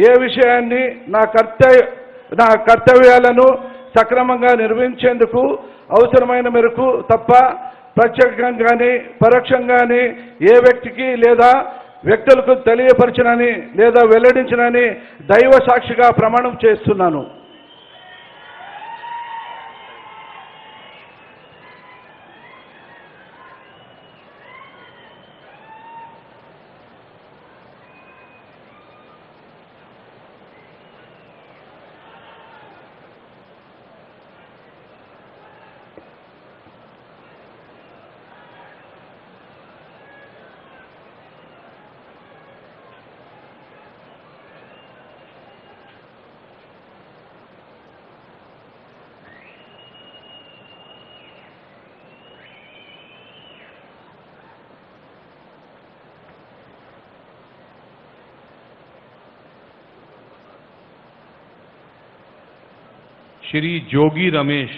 ఏ విషయాన్ని నా కర్తవ్యాలను సక్రమంగా నిర్వహించేందుకు అవసరమైన మేరకు తప్ప ప్రత్యక్షంగా కానీ పరోక్షంగాని ఏ వ్యక్తికి లేదా వ్యక్తులకు తెలియపరచనని లేదా వెల్లడించనని దైవ సాక్షిగా ప్రమాణం చేస్తున్నాను. श्री जोगी रमेश,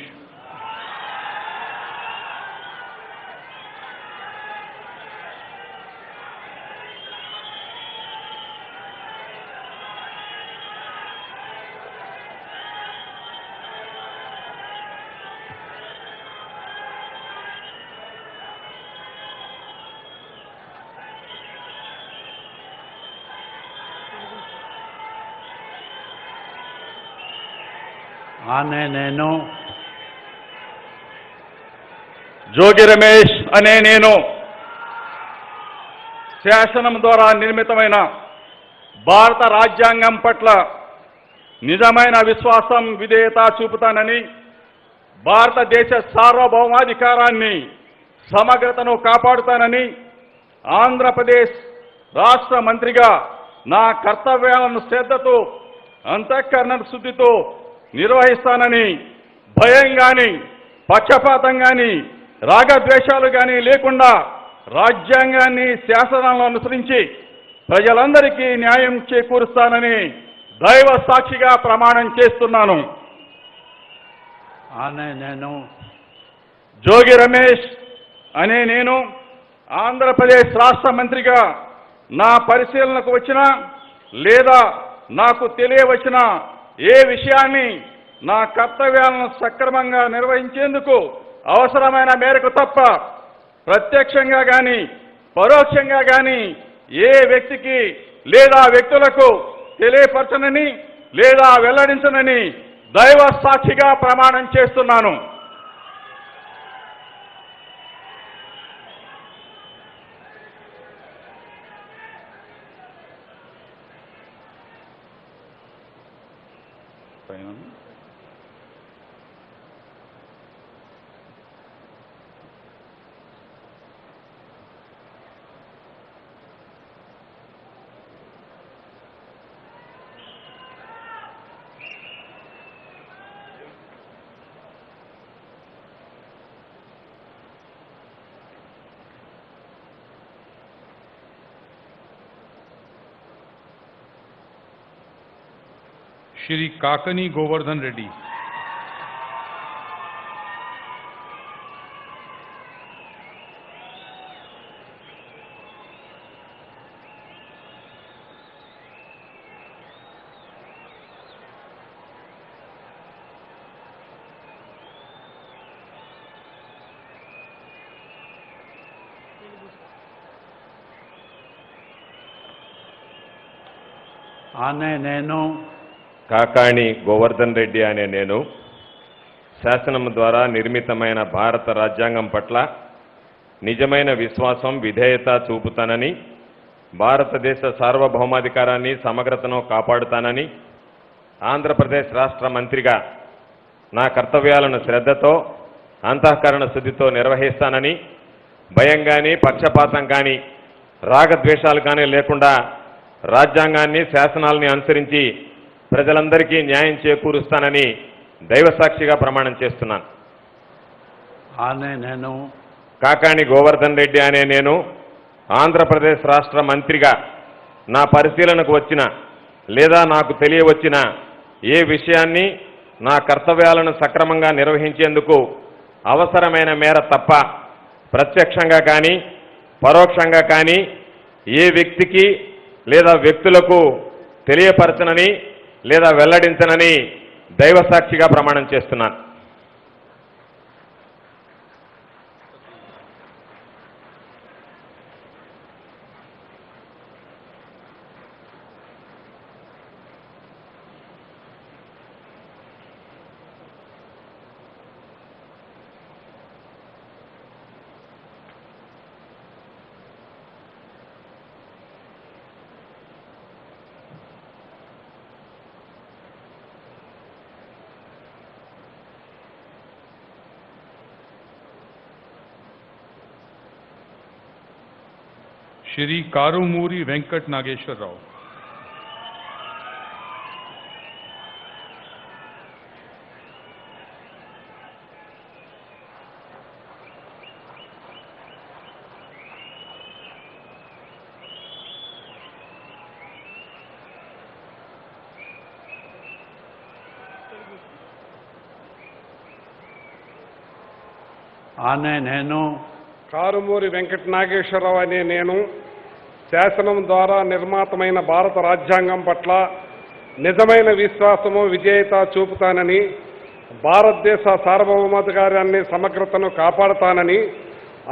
అనే నేను జోగి రమేష్ అనే నేను శాసనం ద్వారా నిర్మితమైన భారత రాజ్యాంగం పట్ల నిజమైన విశ్వాసం విధేయత చూపుతానని, భారతదేశ సార్వభౌమాధికారాన్ని సమగ్రతను కాపాడుతానని, ఆంధ్రప్రదేశ్ రాష్ట్ర మంత్రిగా నా కర్తవ్యాలను శ్రద్ధతో అంతఃకరణ శుద్ధితో నిర్వహిస్తానని, భయం కానీ పక్షపాతం కానీ రాగద్వేషాలు కానీ లేకుండా రాజ్యాంగాన్ని శాసనాలను అనుసరించి ప్రజలందరికీ న్యాయం చేకూరుస్తానని దైవ సాక్షిగా ప్రమాణం చేస్తున్నాను. ఆనే నేను జోగి రమేష్ అనే నేను ఆంధ్రప్రదేశ్ రాష్ట్ర మంత్రిగా నా పరిశీలనకు వచ్చిన లేదా నాకు తెలియవచ్చిన ఏ విషయాన్ని నా కర్తవ్యాలను సక్రమంగా నిర్వహించేందుకు అవసరమైన మేరకు తప్ప ప్రత్యక్షంగా కానీ పరోక్షంగా కానీ ఏ వ్యక్తికి లేదా వ్యక్తులకు తెలియపరచనని లేదా వెల్లడించనని దైవ సాక్షిగా ప్రమాణం చేస్తున్నాను. श्री काकनी गोवर्धन रेड्डी। ఆనే నేను కాకాణి గోవర్ధన్ రెడ్డి అనే నేను శాసనం ద్వారా నిర్మితమైన భారత రాజ్యాంగం పట్ల నిజమైన విశ్వాసం విధేయత చూపుతానని, భారతదేశ సార్వభౌమాధికారాన్ని సమగ్రతను కాపాడుతానని, ఆంధ్రప్రదేశ్ రాష్ట్ర మంత్రిగా నా కర్తవ్యాలను శ్రద్ధతో అంతఃకరణ శుద్ధితో నిర్వహిస్తానని, భయం కానీ పక్షపాతం కానీ రాగద్వేషాలు కానీ లేకుండా రాజ్యాంగాన్ని శాసనాలని అనుసరించి ప్రజలందరికీ న్యాయం చేకూరుస్తానని దైవసాక్షిగా ప్రమాణం చేస్తున్నాను. ఆనే నేను కాకాణి గోవర్ధన్ రెడ్డి అనే నేను ఆంధ్రప్రదేశ్ రాష్ట్ర మంత్రిగా నా పరిశీలనకు వచ్చిన లేదా నాకు తెలియవచ్చిన ఏ విషయాన్ని నా కర్తవ్యాలను సక్రమంగా నిర్వహించేందుకు అవసరమైన మేర తప్ప ప్రత్యక్షంగా కానీ పరోక్షంగా కానీ ఏ వ్యక్తికి లేదా వ్యక్తులకు తెలియపరచనని లేదా వెల్లడించనని దైవసాక్షిగా ప్రమాణం చేస్తున్నాను. श्री कारुमूरी वेंकट नागेश्वर राव। ఆనే నేను కారుమూరి వెంకట నాగేశ్వరరావు అనే నేను శాసనం ద్వారా నిర్మాతమైన భారత రాజ్యాంగం పట్ల నిజమైన విశ్వాసము విజేయత చూపుతానని, భారతదేశ సార్వభౌమాధికారాన్ని సమగ్రతను కాపాడుతానని,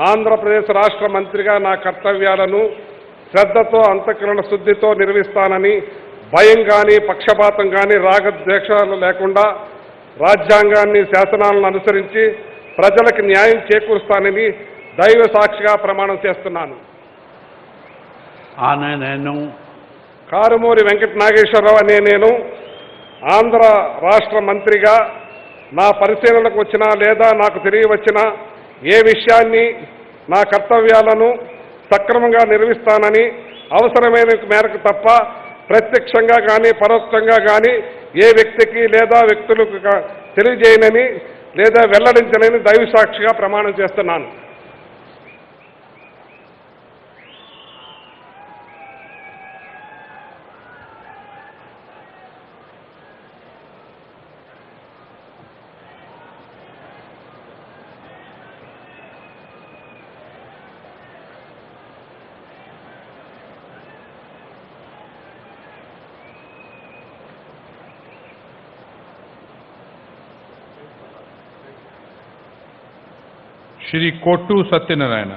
ఆంధ్రప్రదేశ్ రాష్ట్ర మంత్రిగా నా కర్తవ్యాలను శ్రద్ధతో అంతఃకరణ శుద్ధితో నిర్వహిస్తానని, భయం కానీ పక్షపాతం కానీ రాగద్వేషాలు లేకుండా రాజ్యాంగాన్ని శాసనాలను అనుసరించి ప్రజలకు న్యాయం చేకూరుస్తానని దైవ సాక్షిగా ప్రమాణం చేస్తున్నాను. ఆనే నేను కారుమూరి వెంకట నాగేశ్వరరావు అనే నేను ఆంధ్ర రాష్ట్ర మంత్రిగా నా పరిశీలనకు వచ్చిన లేదా నాకు తెలియవచ్చిన ఏ విషయాన్ని నా కర్తవ్యాలను సక్రమంగా నిర్వహిస్తానని, అవసరమైన మేరకు తప్ప ప్రత్యక్షంగా కానీ పరోక్షంగా కానీ ఏ వ్యక్తికి లేదా వ్యక్తులకు తెలియజేయనని లేదా వెల్లడించలేని దైవ సాక్షిగా ప్రమాణం చేస్తున్నాను. श्री कोट्टू सत्यनारायण।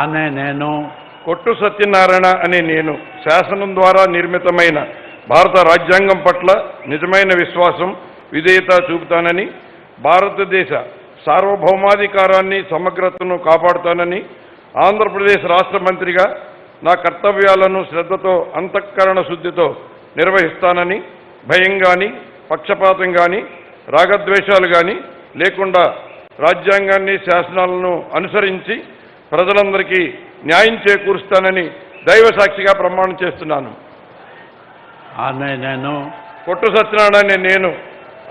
ఆనే నేను కొట్టు సత్యనారాయణ అనే నేను శాసనం ద్వారా నిర్మితమైన భారత రాజ్యాంగం పట్ల నిజమైన విశ్వాసం, విధేయత చూపుతానని, భారతదేశ సార్వభౌమాధికారాన్ని, సమగ్రతను కాపాడుతానని, ఆంధ్రప్రదేశ్ రాష్ట్ర మంత్రిగా నా కర్తవ్యాలను శ్రద్ధతో, అంతఃకరణ శుద్ధితో నిర్వహిస్తానని, భయం కానీ, పక్షపాతం కానీ, రాగద్వేషాలు కానీ లేకుండా రాజ్యాంగాన్ని, శాసనాలను అనుసరించి ప్రజలందరికీ న్యాయం చేకూరుస్తానని దైవ సాక్షిగా ప్రమాణం చేస్తున్నాను. ఆనే నేను కొట్టు సత్యనారాయణ అనే నేను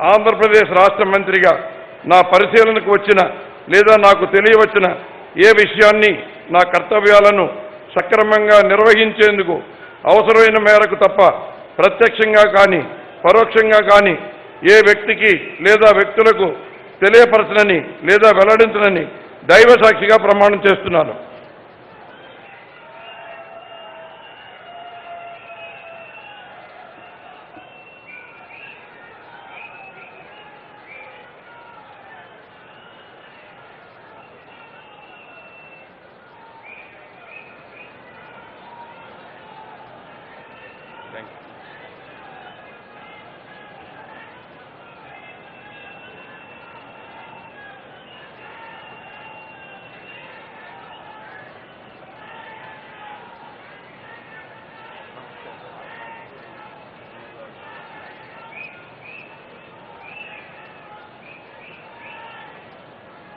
ఆంధ్రప్రదేశ్ రాష్ట్ర మంత్రిగా నా పరిశీలనకు వచ్చిన లేదా నాకు తెలియవచ్చిన ఏ విషయాన్ని, నా కర్తవ్యాలను సక్రమంగా నిర్వహించేందుకు అవసరమైన మేరకు తప్ప ప్రత్యక్షంగా కానీ పరోక్షంగా కానీ ఏ వ్యక్తికి లేదా వ్యక్తులకు తెలియపరచనని లేదా వెల్లడించనని దైవ సాక్షిగా ప్రమాణం చేస్తున్నాను.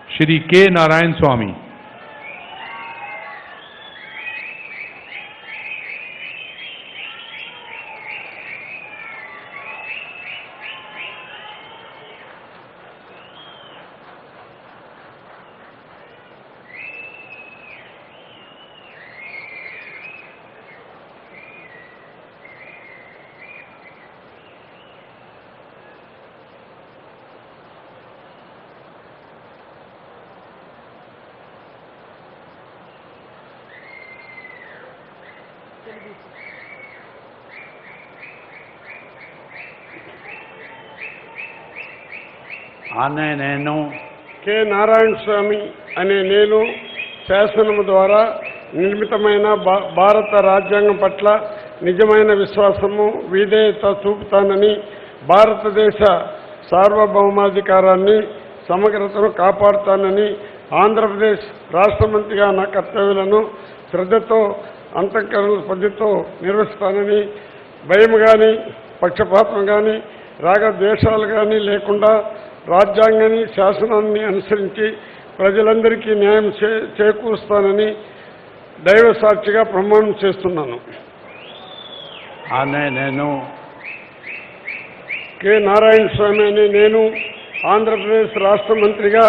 श्री के नारायण स्वामी। ఆనే నేను కె నారాయణ స్వామి అనే నేను శాసనము ద్వారా నిర్మితమైన భారత రాజ్యాంగం పట్ల నిజమైన విశ్వాసము, విధేయత చూపుతానని, భారతదేశ సార్వభౌమాధికారాన్ని, సమగ్రతను కాపాడుతానని, ఆంధ్రప్రదేశ్ రాష్ట్ర మంత్రిగా నా కర్తవ్యాలను శ్రద్ధతో, అంతఃకరణ పద్ధతితో నిర్వహిస్తానని, భయం కానీ, పక్షపాతం కానీ, రాగద్వేషాలు కానీ లేకుండా రాజ్యాంగాన్ని, శాసనాన్ని అనుసరించి ప్రజలందరికీ న్యాయం చేకూరుస్తానని దైవ సాక్షిగా ప్రమాణం చేస్తున్నాను. ఆనే నేను కె నారాయణ స్వామి అనే నేను ఆంధ్రప్రదేశ్ రాష్ట్ర మంత్రిగా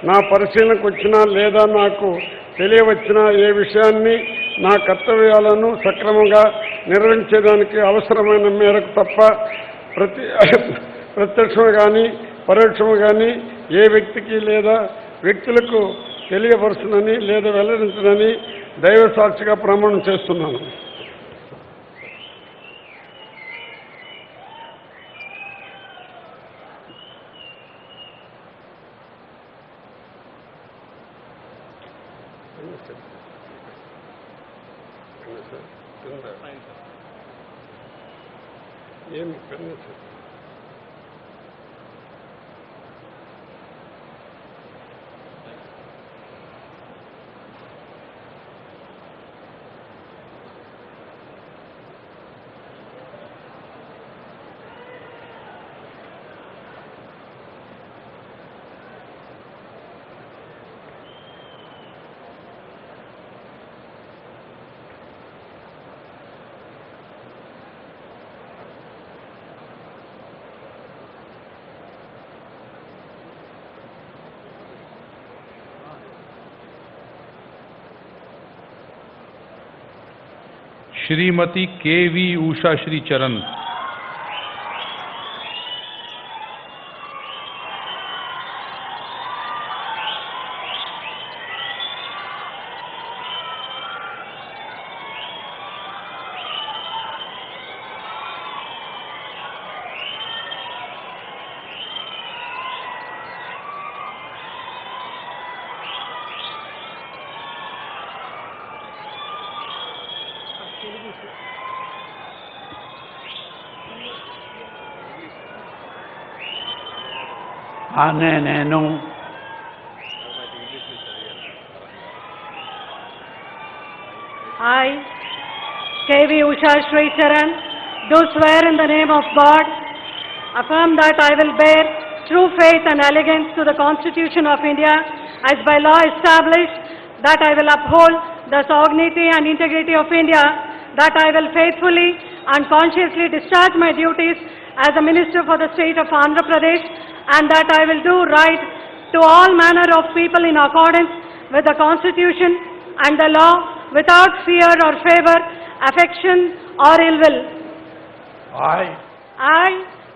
నా పరిశీలనకు వచ్చిన లేదా నాకు తెలియవచ్చిన ఏ విషయాన్ని, నా కర్తవ్యాలను సక్రమంగా నిర్వహించేదానికి అవసరమైన మేరకు తప్ప ప్రత్యక్షము కానీ పరోక్షము కానీ ఏ వ్యక్తికి లేదా వ్యక్తులకు తెలియపరచునని లేదా వెల్లడించనని దైవ సాక్షిగా ప్రమాణం చేస్తున్నాను. ఏమి श्रीमती के.वी. उषा श्री चरण, आने nano I, K.V. Usha Shri Charan, do swear in the name of God, affirm that I will bear true faith and allegiance to the Constitution of India as by law established, that I will uphold the sovereignty and integrity of India, that I will faithfully and consciously discharge my duties as a Minister for the state of Andhra Pradesh, and that I will do right to all manner of people in accordance with the Constitution and the law without fear or favor, affection or ill will. I,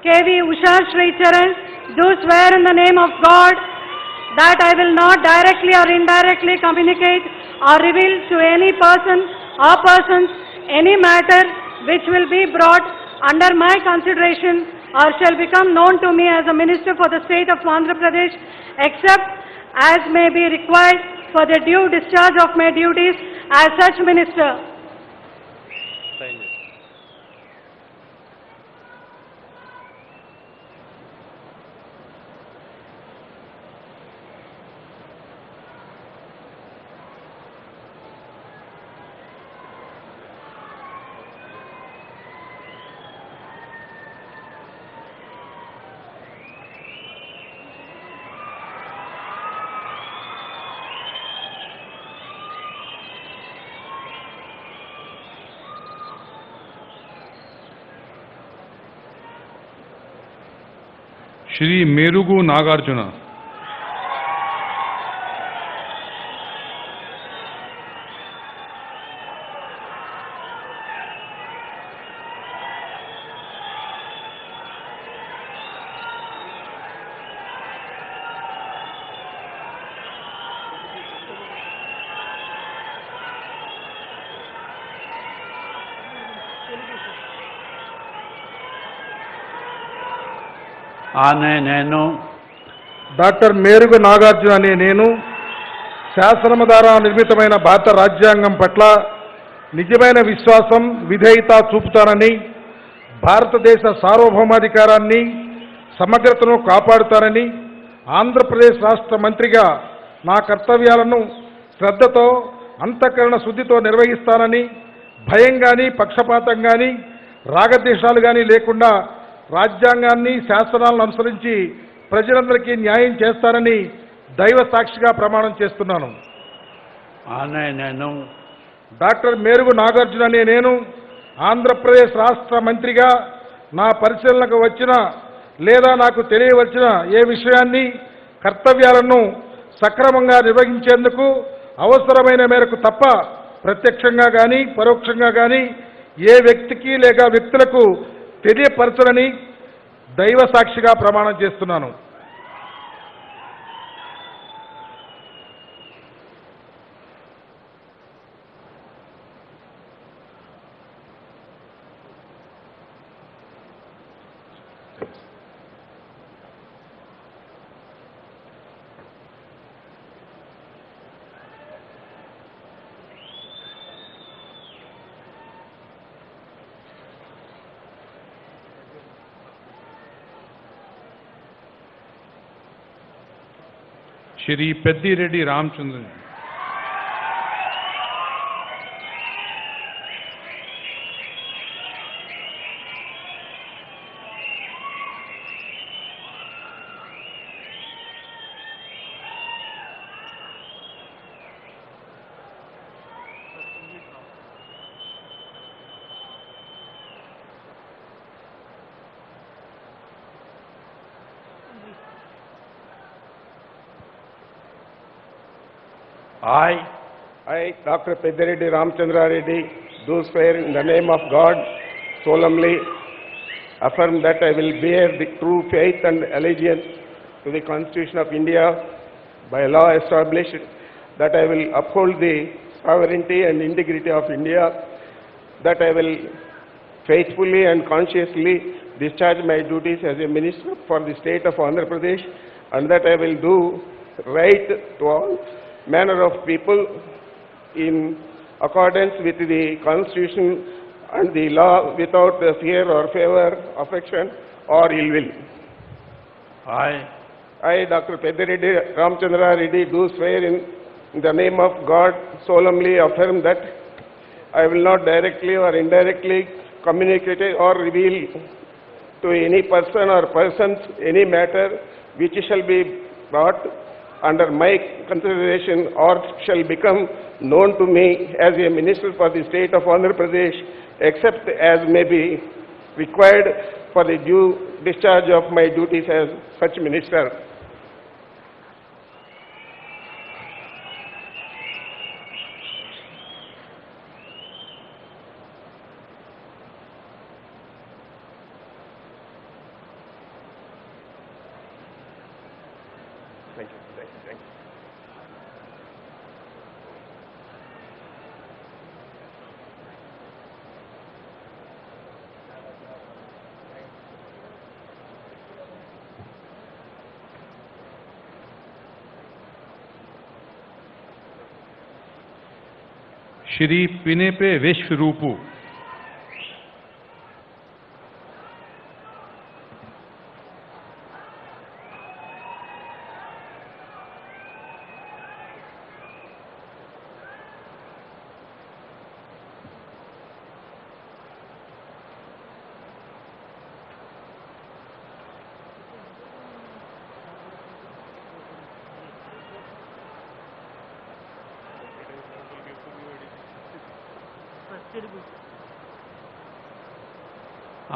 K.V. Usha Shri Charan, do swear in the name of God that I will not directly or indirectly communicate or reveal to any person or persons any matter which will be brought under my consideration or shall become known to me as a Minister for the state of Andhra Pradesh, except as may be required for the due discharge of my duties as such Minister. Shri Merugu Nagarjuna, आने नैनो doctor Merugu Nagarjuna అనే నేను శాసనము ద్వారా నిర్మితమైన భారత రాజ్యాంగం పట్ల నిజమైన విశ్వాసం, విధేయత చూపుతానని, భారతదేశ సార్వభౌమాధికారాన్ని, సమగ్రతను కాపాడుతానని, ఆంధ్రప్రదేశ్ రాష్ట్ర మంత్రిగా నా కర్తవ్యాలను శ్రద్ధతో, అంతఃకరణ శుద్ధితో నిర్వహిస్తానని, భయం కానీ, పక్షపాతం కానీ, రాగద్వేషాలు కానీ లేకుండా రాజ్యాంగాన్ని, శాసనాలను అనుసరించి ప్రజలందరికీ న్యాయం చేస్తానని దైవ సాక్షిగా ప్రమాణం చేస్తున్నాను. డాక్టర్ మేరుగు నాగార్జున అనే నేను ఆంధ్రప్రదేశ్ రాష్ట్ర మంత్రిగా నా పరిశీలనకు వచ్చిన లేదా నాకు తెలియవలసిన ఏ విషయాన్ని, కర్తవ్యాలను సక్రమంగా నిర్వహించేందుకు అవసరమైన మేరకు తప్ప ప్రత్యక్షంగా కానీ పరోక్షంగా కానీ ఏ వ్యక్తికి లేక వ్యక్తులకు తెలియపరచనని దైవ సాక్షిగా ప్రమాణం చేస్తున్నాను. Shri पेद्दिरेड्डी Ramchandra, I, Dr. Peddireddy Ramchandra Reddy, do swear in the name of God, solemnly affirm that I will bear the true faith and allegiance to the Constitution of India by law established, that I will uphold the sovereignty and integrity of India, that I will faithfully and conscientiously discharge my duties as a minister for the state of Andhra Pradesh, and that I will do right to all manner of people in accordance with the Constitution and the law without fear or favor, affection or ill will. I, Dr. Peddireddy Ramchandra Reddy, do swear in the name of God, solemnly affirm that I will not directly or indirectly communicate or reveal to any person or persons any matter which shall be brought under my consideration or shall become known to me as a minister for the state of Andhra Pradesh, except as may be required for the due discharge of my duties as such minister. Thank you. Thank you. Thank you. Shri पिनेपे विश्वरूपु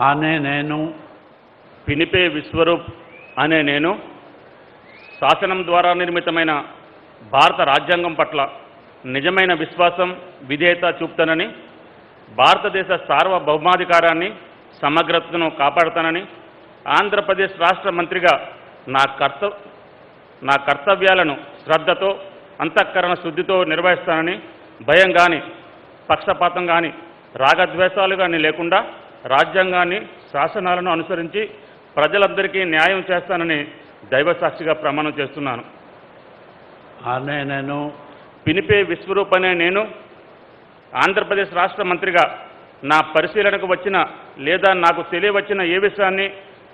ఆనే నేను పినిపే విశ్వరూప్ అనే నేను శాసనం ద్వారా నిర్మితమైన భారత రాజ్యాంగం పట్ల నిజమైన విశ్వాసం విధేయత చూపుతానని, భారతదేశ సార్వభౌమాధికారాన్ని సమగ్రతను కాపాడుతానని, ఆంధ్రప్రదేశ్ రాష్ట్ర మంత్రిగా నా కర్తవ్యాలను శ్రద్ధతో అంతఃకరణ శుద్ధితో నిర్వహిస్తానని, భయం కానీ పక్షపాతం కానీ రాగద్వేషాలు కానీ లేకుండా రాజ్యాంగాన్ని శాసనాలను అనుసరించి ప్రజలందరికీ న్యాయం చేస్తానని దైవసాక్షిగా ప్రమాణం చేస్తున్నాను. ఆనే నేను పినిపే విశ్వరూప్ అనే నేను ఆంధ్రప్రదేశ్ రాష్ట్ర మంత్రిగా నా పరిశీలనకు వచ్చిన లేదా నాకు తెలియవచ్చిన ఏ విషయాన్ని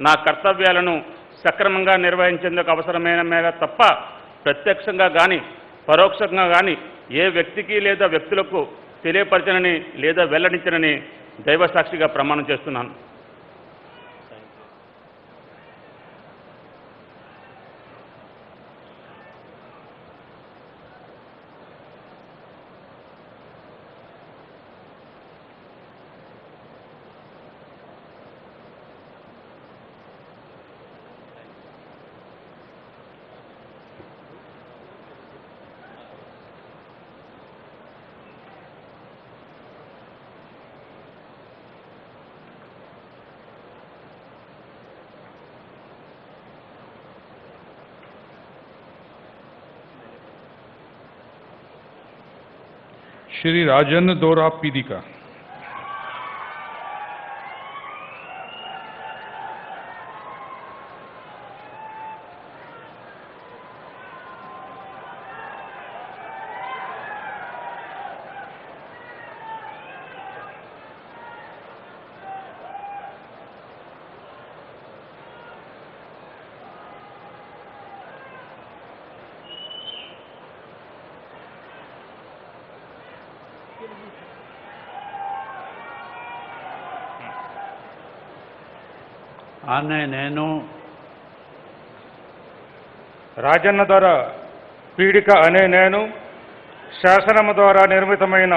నా కర్తవ్యాలను సక్రమంగా నిర్వహించేందుకు అవసరమైన మేర తప్ప ప్రత్యక్షంగా కానీ పరోక్షంగా కానీ ఏ వ్యక్తికి లేదా వ్యక్తులకు తెలియపరచనని లేదా వెల్లడించనని దైవసాక్షిగా ప్రమాణం చేస్తున్నాను. श्री राजन दोरा पीदिका ఆనే నేను రాజన్న ద్వారా పీడిక అనే నేను శాసనము ద్వారా నిర్మితమైన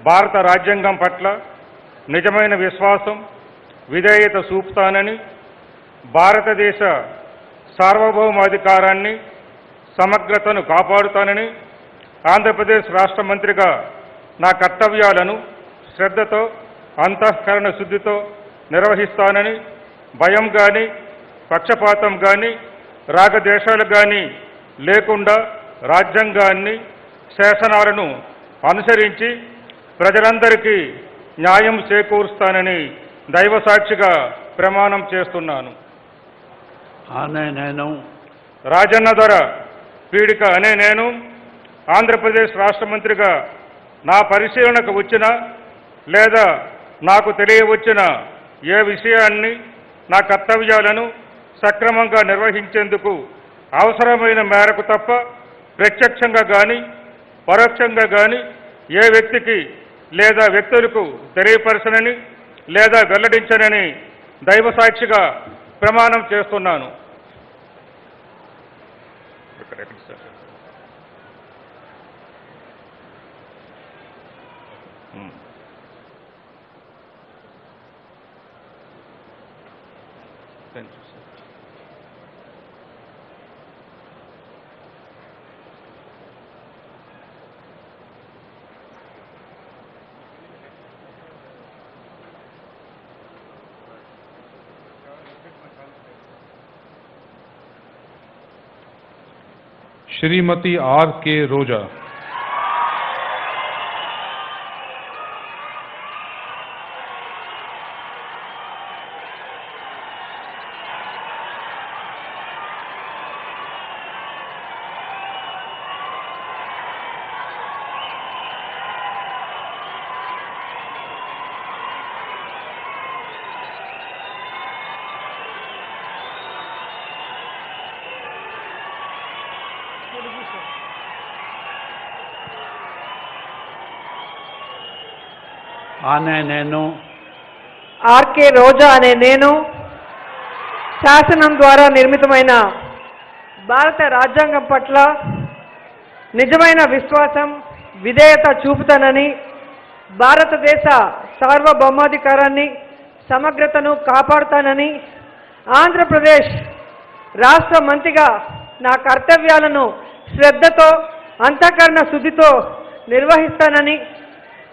భారత రాజ్యాంగం పట్ల నిజమైన విశ్వాసం విధేయత చూపుతానని, భారతదేశ సార్వభౌమాధికారాన్ని సమగ్రతను కాపాడుతానని, ఆంధ్రప్రదేశ్ రాష్ట్ర మంత్రిగా నా కర్తవ్యాలను శ్రద్ధతో అంతఃకరణ శుద్ధితో నిర్వహిస్తానని భయం కానీ పక్షపాతం కానీ రాగద్వేషాలు కానీ లేకుండా రాజ్యాంగాన్ని శాసనాలను అనుసరించి ప్రజలందరికీ న్యాయం చేకూరుస్తానని దైవసాక్షిగా ప్రమాణం చేస్తున్నాను. నేను రాజన్న ధర పీడిక అనే నేను ఆంధ్రప్రదేశ్ రాష్ట్ర మంత్రిగా నా పరిశీలనకు వచ్చిన లేదా నాకు తెలియవచ్చిన ఏ విషయాన్ని నా కర్తవ్యాలను సక్రమంగా నిర్వహించేందుకు అవసరమైన మేరకు తప్ప ప్రత్యక్షంగా కానీ పరోక్షంగా కానీ ఏ వ్యక్తికి లేదా వ్యక్తులకు తెలియపరచనని లేదా వెల్లడించనని దైవసాక్షిగా ప్రమాణం చేస్తున్నాను. श्रीमती आर के रोजा। నేను ఆర్కే రోజా అనే నేను శాసనం ద్వారా నిర్మితమైన భారత రాజ్యాంగం పట్ల నిజమైన విశ్వాసం విధేయత చూపుతానని భారతదేశ సార్వభౌమాధికారాన్ని సమగ్రతను కాపాడుతానని ఆంధ్రప్రదేశ్ రాష్ట్ర మంత్రిగా నా కర్తవ్యాలను శ్రద్ధతో అంతఃకరణ శుద్ధితో నిర్వహిస్తానని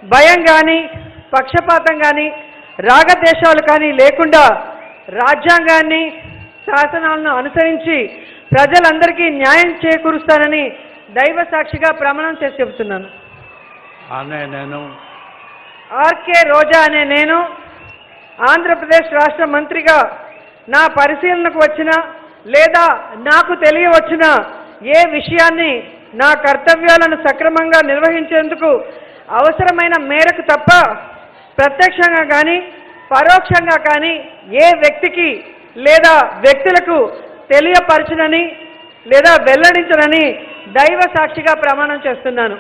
భయం కానీ పక్షపాతం కానీ రాగద్వేషాలు కానీ లేకుండా రాజ్యాంగాన్ని శాసనాలను అనుసరించి ప్రజలందరికీ న్యాయం చేకూరుస్తానని దైవ సాక్షిగా ప్రమాణం చేసి చెబుతున్నాను. నేను ఆర్కే రోజా అనే నేను ఆంధ్రప్రదేశ్ రాష్ట్ర మంత్రిగా నా పరిశీలనకు వచ్చిన లేదా నాకు తెలియవచ్చిన ఏ విషయాన్ని నా కర్తవ్యాలను సక్రమంగా నిర్వహించేందుకు అవసరమైన మేరకు తప్ప ప్రత్యక్షంగా కానీ పరోక్షంగా కానీ ఏ వ్యక్తికి లేదా వ్యక్తులకు తెలియపరచనని లేదా వెల్లడించనని దైవ సాక్షిగా ప్రమాణం చేస్తున్నాను.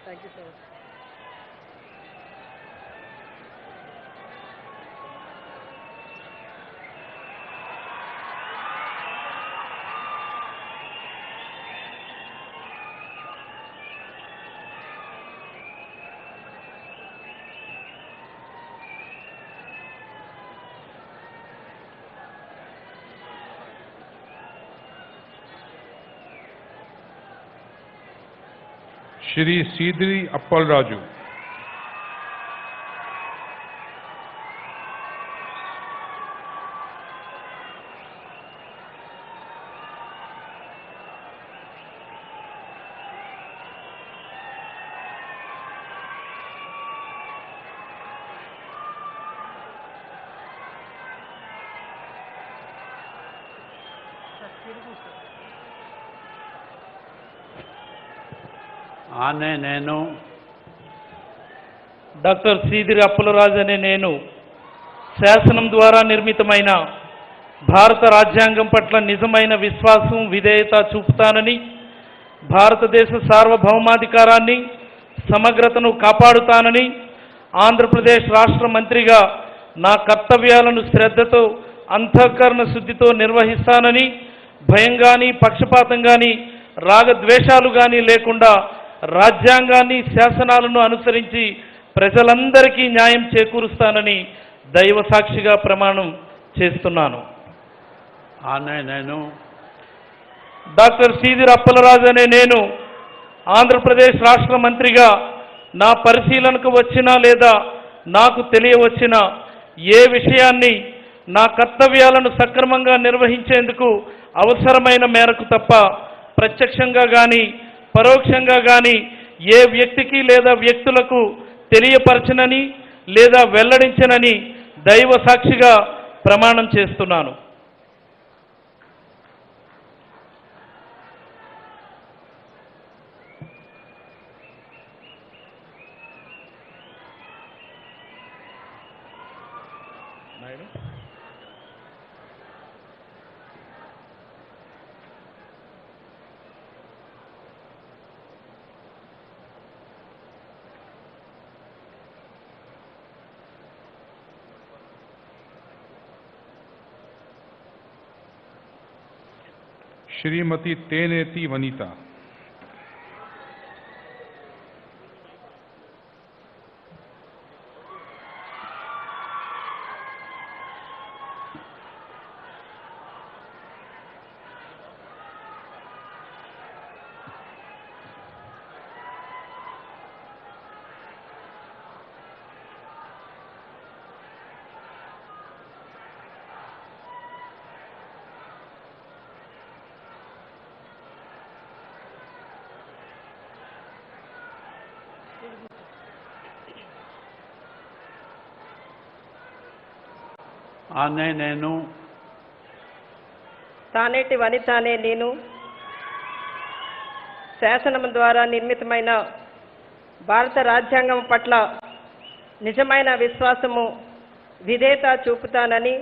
Thank you, sir. Shri Seediri Appala Raju. నేను డాక్టర్ సీదిరి అప్పలరాజు అనే నేను శాసనం ద్వారా నిర్మితమైన భారత రాజ్యాంగం పట్ల నిజమైన విశ్వాసం విధేయత చూపుతానని భారతదేశ సార్వభౌమాధికారాన్ని సమగ్రతను కాపాడుతానని ఆంధ్రప్రదేశ్ రాష్ట్ర మంత్రిగా నా కర్తవ్యాలను శ్రద్ధతో అంతఃకరణ శుద్ధితో నిర్వహిస్తానని భయం కానీ పక్షపాతం కానీ రాగద్వేషాలు కానీ లేకుండా రాజ్యాంగాన్ని శాసనాలను అనుసరించి ప్రజలందరికీ న్యాయం చేకూరుస్తానని దైవ సాక్షిగా ప్రమాణం చేస్తున్నాను. అనే నేను డాక్టర్ సీదిరి అప్పలరాజు అనే నేను ఆంధ్రప్రదేశ్ రాష్ట్ర మంత్రిగా నా పరిశీలనకు వచ్చిన లేదా నాకు తెలియవచ్చిన ఏ విషయాన్ని నా కర్తవ్యాలను సక్రమంగా నిర్వహించేందుకు అవసరమైన మేరకు తప్ప ప్రత్యక్షంగా కానీ పరోక్షంగా కానీ ఏ వ్యక్తికి లేదా వ్యక్తులకు తెలియపరచనని లేదా వెల్లడించనని దైవ సాక్షిగా ప్రమాణం చేస్తున్నాను. श्रीमती तेनेती वनीता। అనే నేను తానేటి వనిత అనే నేను శాసనం ద్వారా నిర్మితమైన భారత రాజ్యాంగం పట్ల నిజమైన విశ్వాసము విధేయత చూపుతానని,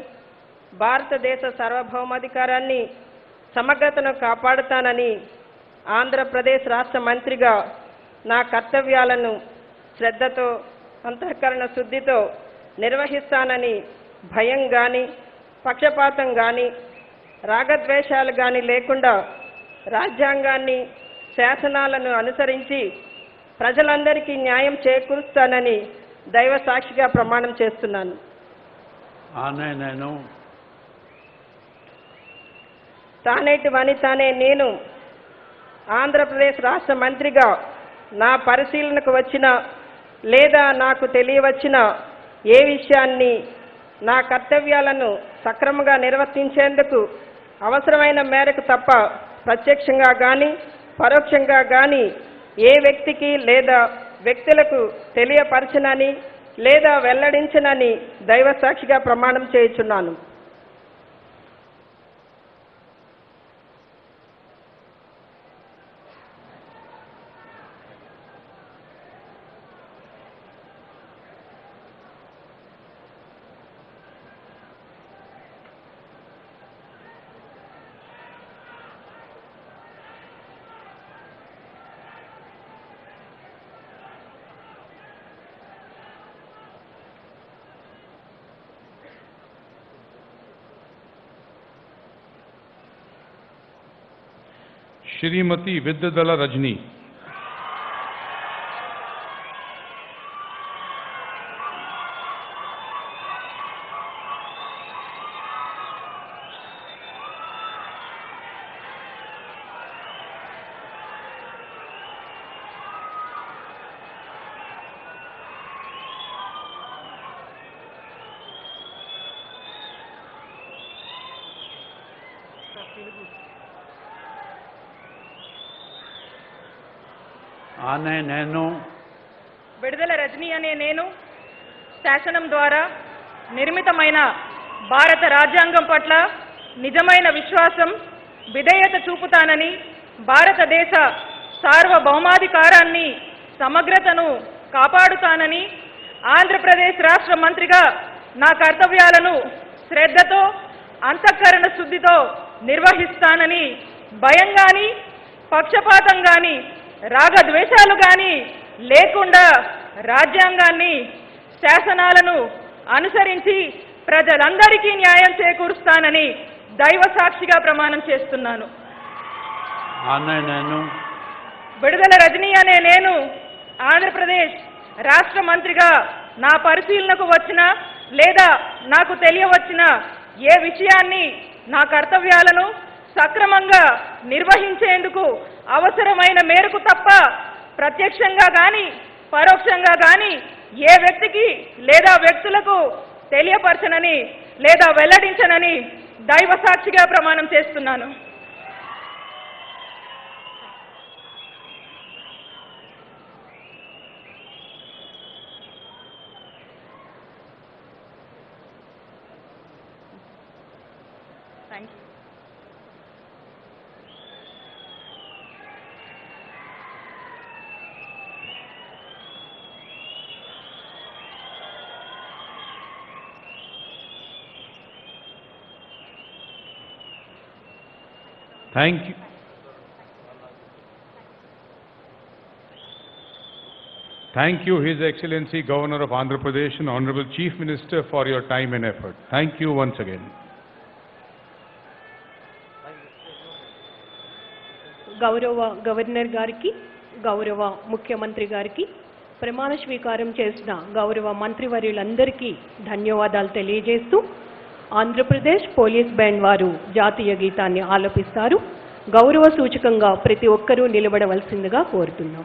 భారతదేశ సార్వభౌమాధికారాన్ని సమగ్రతను కాపాడుతానని ఆంధ్రప్రదేశ్ రాష్ట్ర మంత్రిగా నా కర్తవ్యాలను శ్రద్ధతో అంతఃకరణ శుద్ధితో నిర్వహిస్తానని భయం కానీ పక్షపాతం కానీ రాగద్వేషాలు కానీ లేకుండా రాజ్యాంగాన్ని శాసనాలను అనుసరించి ప్రజలందరికీ న్యాయం చేకూరుస్తానని దైవ సాక్షిగా ప్రమాణం చేస్తున్నాను. అనే నేను తానేటి వనిత అనే నేను ఆంధ్రప్రదేశ్ రాష్ట్ర మంత్రిగా నా పరిశీలనకు వచ్చిన లేదా నాకు తెలియవచ్చిన ఏ విషయాన్ని నా కర్తవ్యాలను సక్రమంగా నిర్వర్తించేందుకు అవసరమైన మేరకు తప్ప ప్రత్యక్షంగా కానీ పరోక్షంగా కానీ ఏ వ్యక్తికి లేదా వ్యక్తులకు తెలియపరచనని లేదా వెల్లడించనని దైవ సాక్షిగా ప్రమాణం చేయుచున్నాను. श्रीमती विद्यादला रजनी। అనే నేను విడుదల రజనీ అనే నేను శాసనం ద్వారా నిర్మితమైన భారత రాజ్యాంగం పట్ల నిజమైన విశ్వాసం విధేయత చూపుతానని, భారతదేశ సార్వభౌమాధికారాన్ని సమగ్రతను కాపాడుతానని ఆంధ్రప్రదేశ్ రాష్ట్ర మంత్రిగా నా కర్తవ్యాలను శ్రద్ధతో అంతఃకరణ శుద్ధితో నిర్వహిస్తానని భయం కానీ పక్షపాతం కానీ రాగద్వేషాలు కానీ లేకుండా రాజ్యాంగాన్ని శాసనాలను అనుసరించి ప్రజలందరికీ న్యాయం చేకూరుస్తానని దైవ సాక్షిగా ప్రమాణం చేస్తున్నాను. అనే నేను విడుదల రజనీ అనే నేను ఆంధ్రప్రదేశ్ రాష్ట్ర మంత్రిగా నా పరిశీలనకు వచ్చిన లేదా నాకు తెలియవచ్చిన ఏ విషయాన్ని నా కర్తవ్యాలను సక్రమంగా నిర్వహించేందుకు అవసరమైన మేరకు తప్ప ప్రత్యక్షంగా కానీ పరోక్షంగా కానీ ఏ వ్యక్తికి లేదా వ్యక్తులకు తెలియపరచనని లేదా వెల్లడించనని దైవ సాక్షిగా ప్రమాణం చేస్తున్నాను. Thank you. Thank you. Thank you, His Excellency Governor of Andhra Pradesh and Honorable Chief Minister, for your time and effort. Thank you once again. గౌరవ గవర్నర్ గారికి, గౌరవ ముఖ్యమంత్రి గారికి, ప్రమాణ స్వీకారం చేసిన గౌరవ మంత్రివర్యులందరికీ ధన్యవాదాలు తెలియజేస్తూ ఆంధ్రప్రదేశ్ పోలీస్ బ్యాండ్ వారు జాతీయ గీతాన్ని ఆలపిస్తారు. గౌరవ సూచకంగా ప్రతి ఒక్కరూ నిలబడవలసిందిగా కోరుతున్నాం.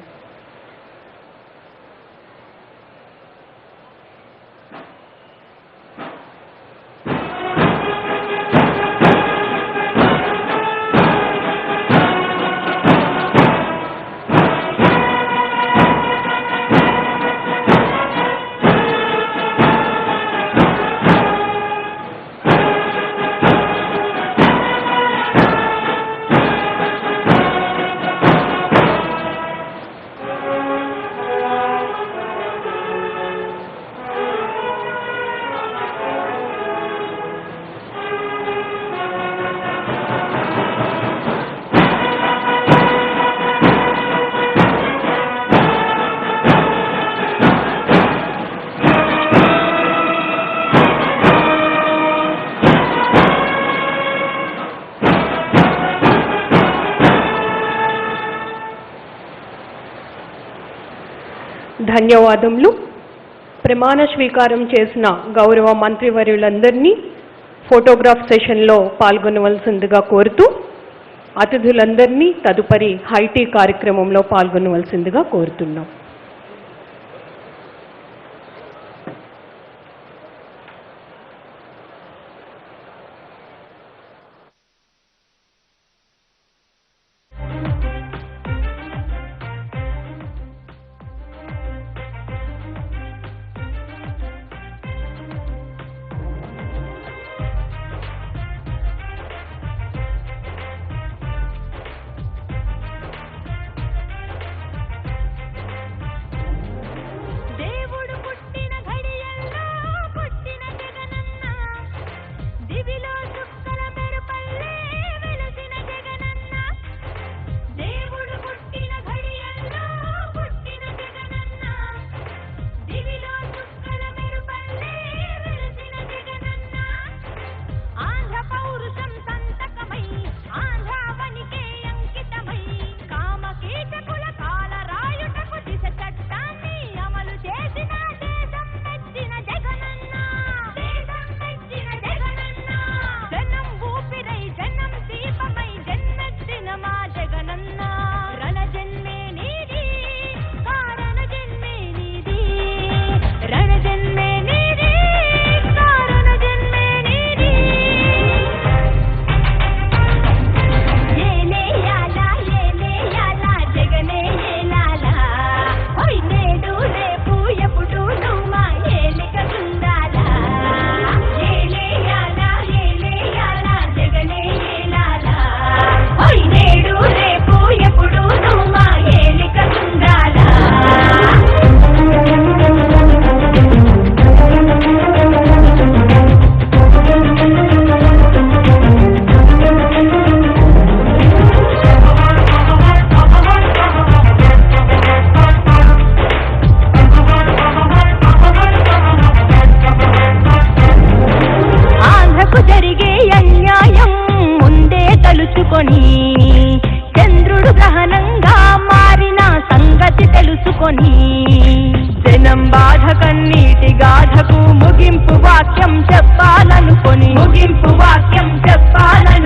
ధన్యవాదములు. ప్రమాణ స్వీకారం చేసిన గౌరవ మంత్రివర్యులందరినీ ఫోటోగ్రాఫ్ సెషన్లో పాల్గొనవలసిందిగా కోరుతూ అతిథులందరినీ తదుపరి హైటీ కార్యక్రమంలో పాల్గొనవలసిందిగా కోరుతున్నాం. వాక్యం చెప్పాలనుకొని ముగింపు వాక్యం చెప్పాలని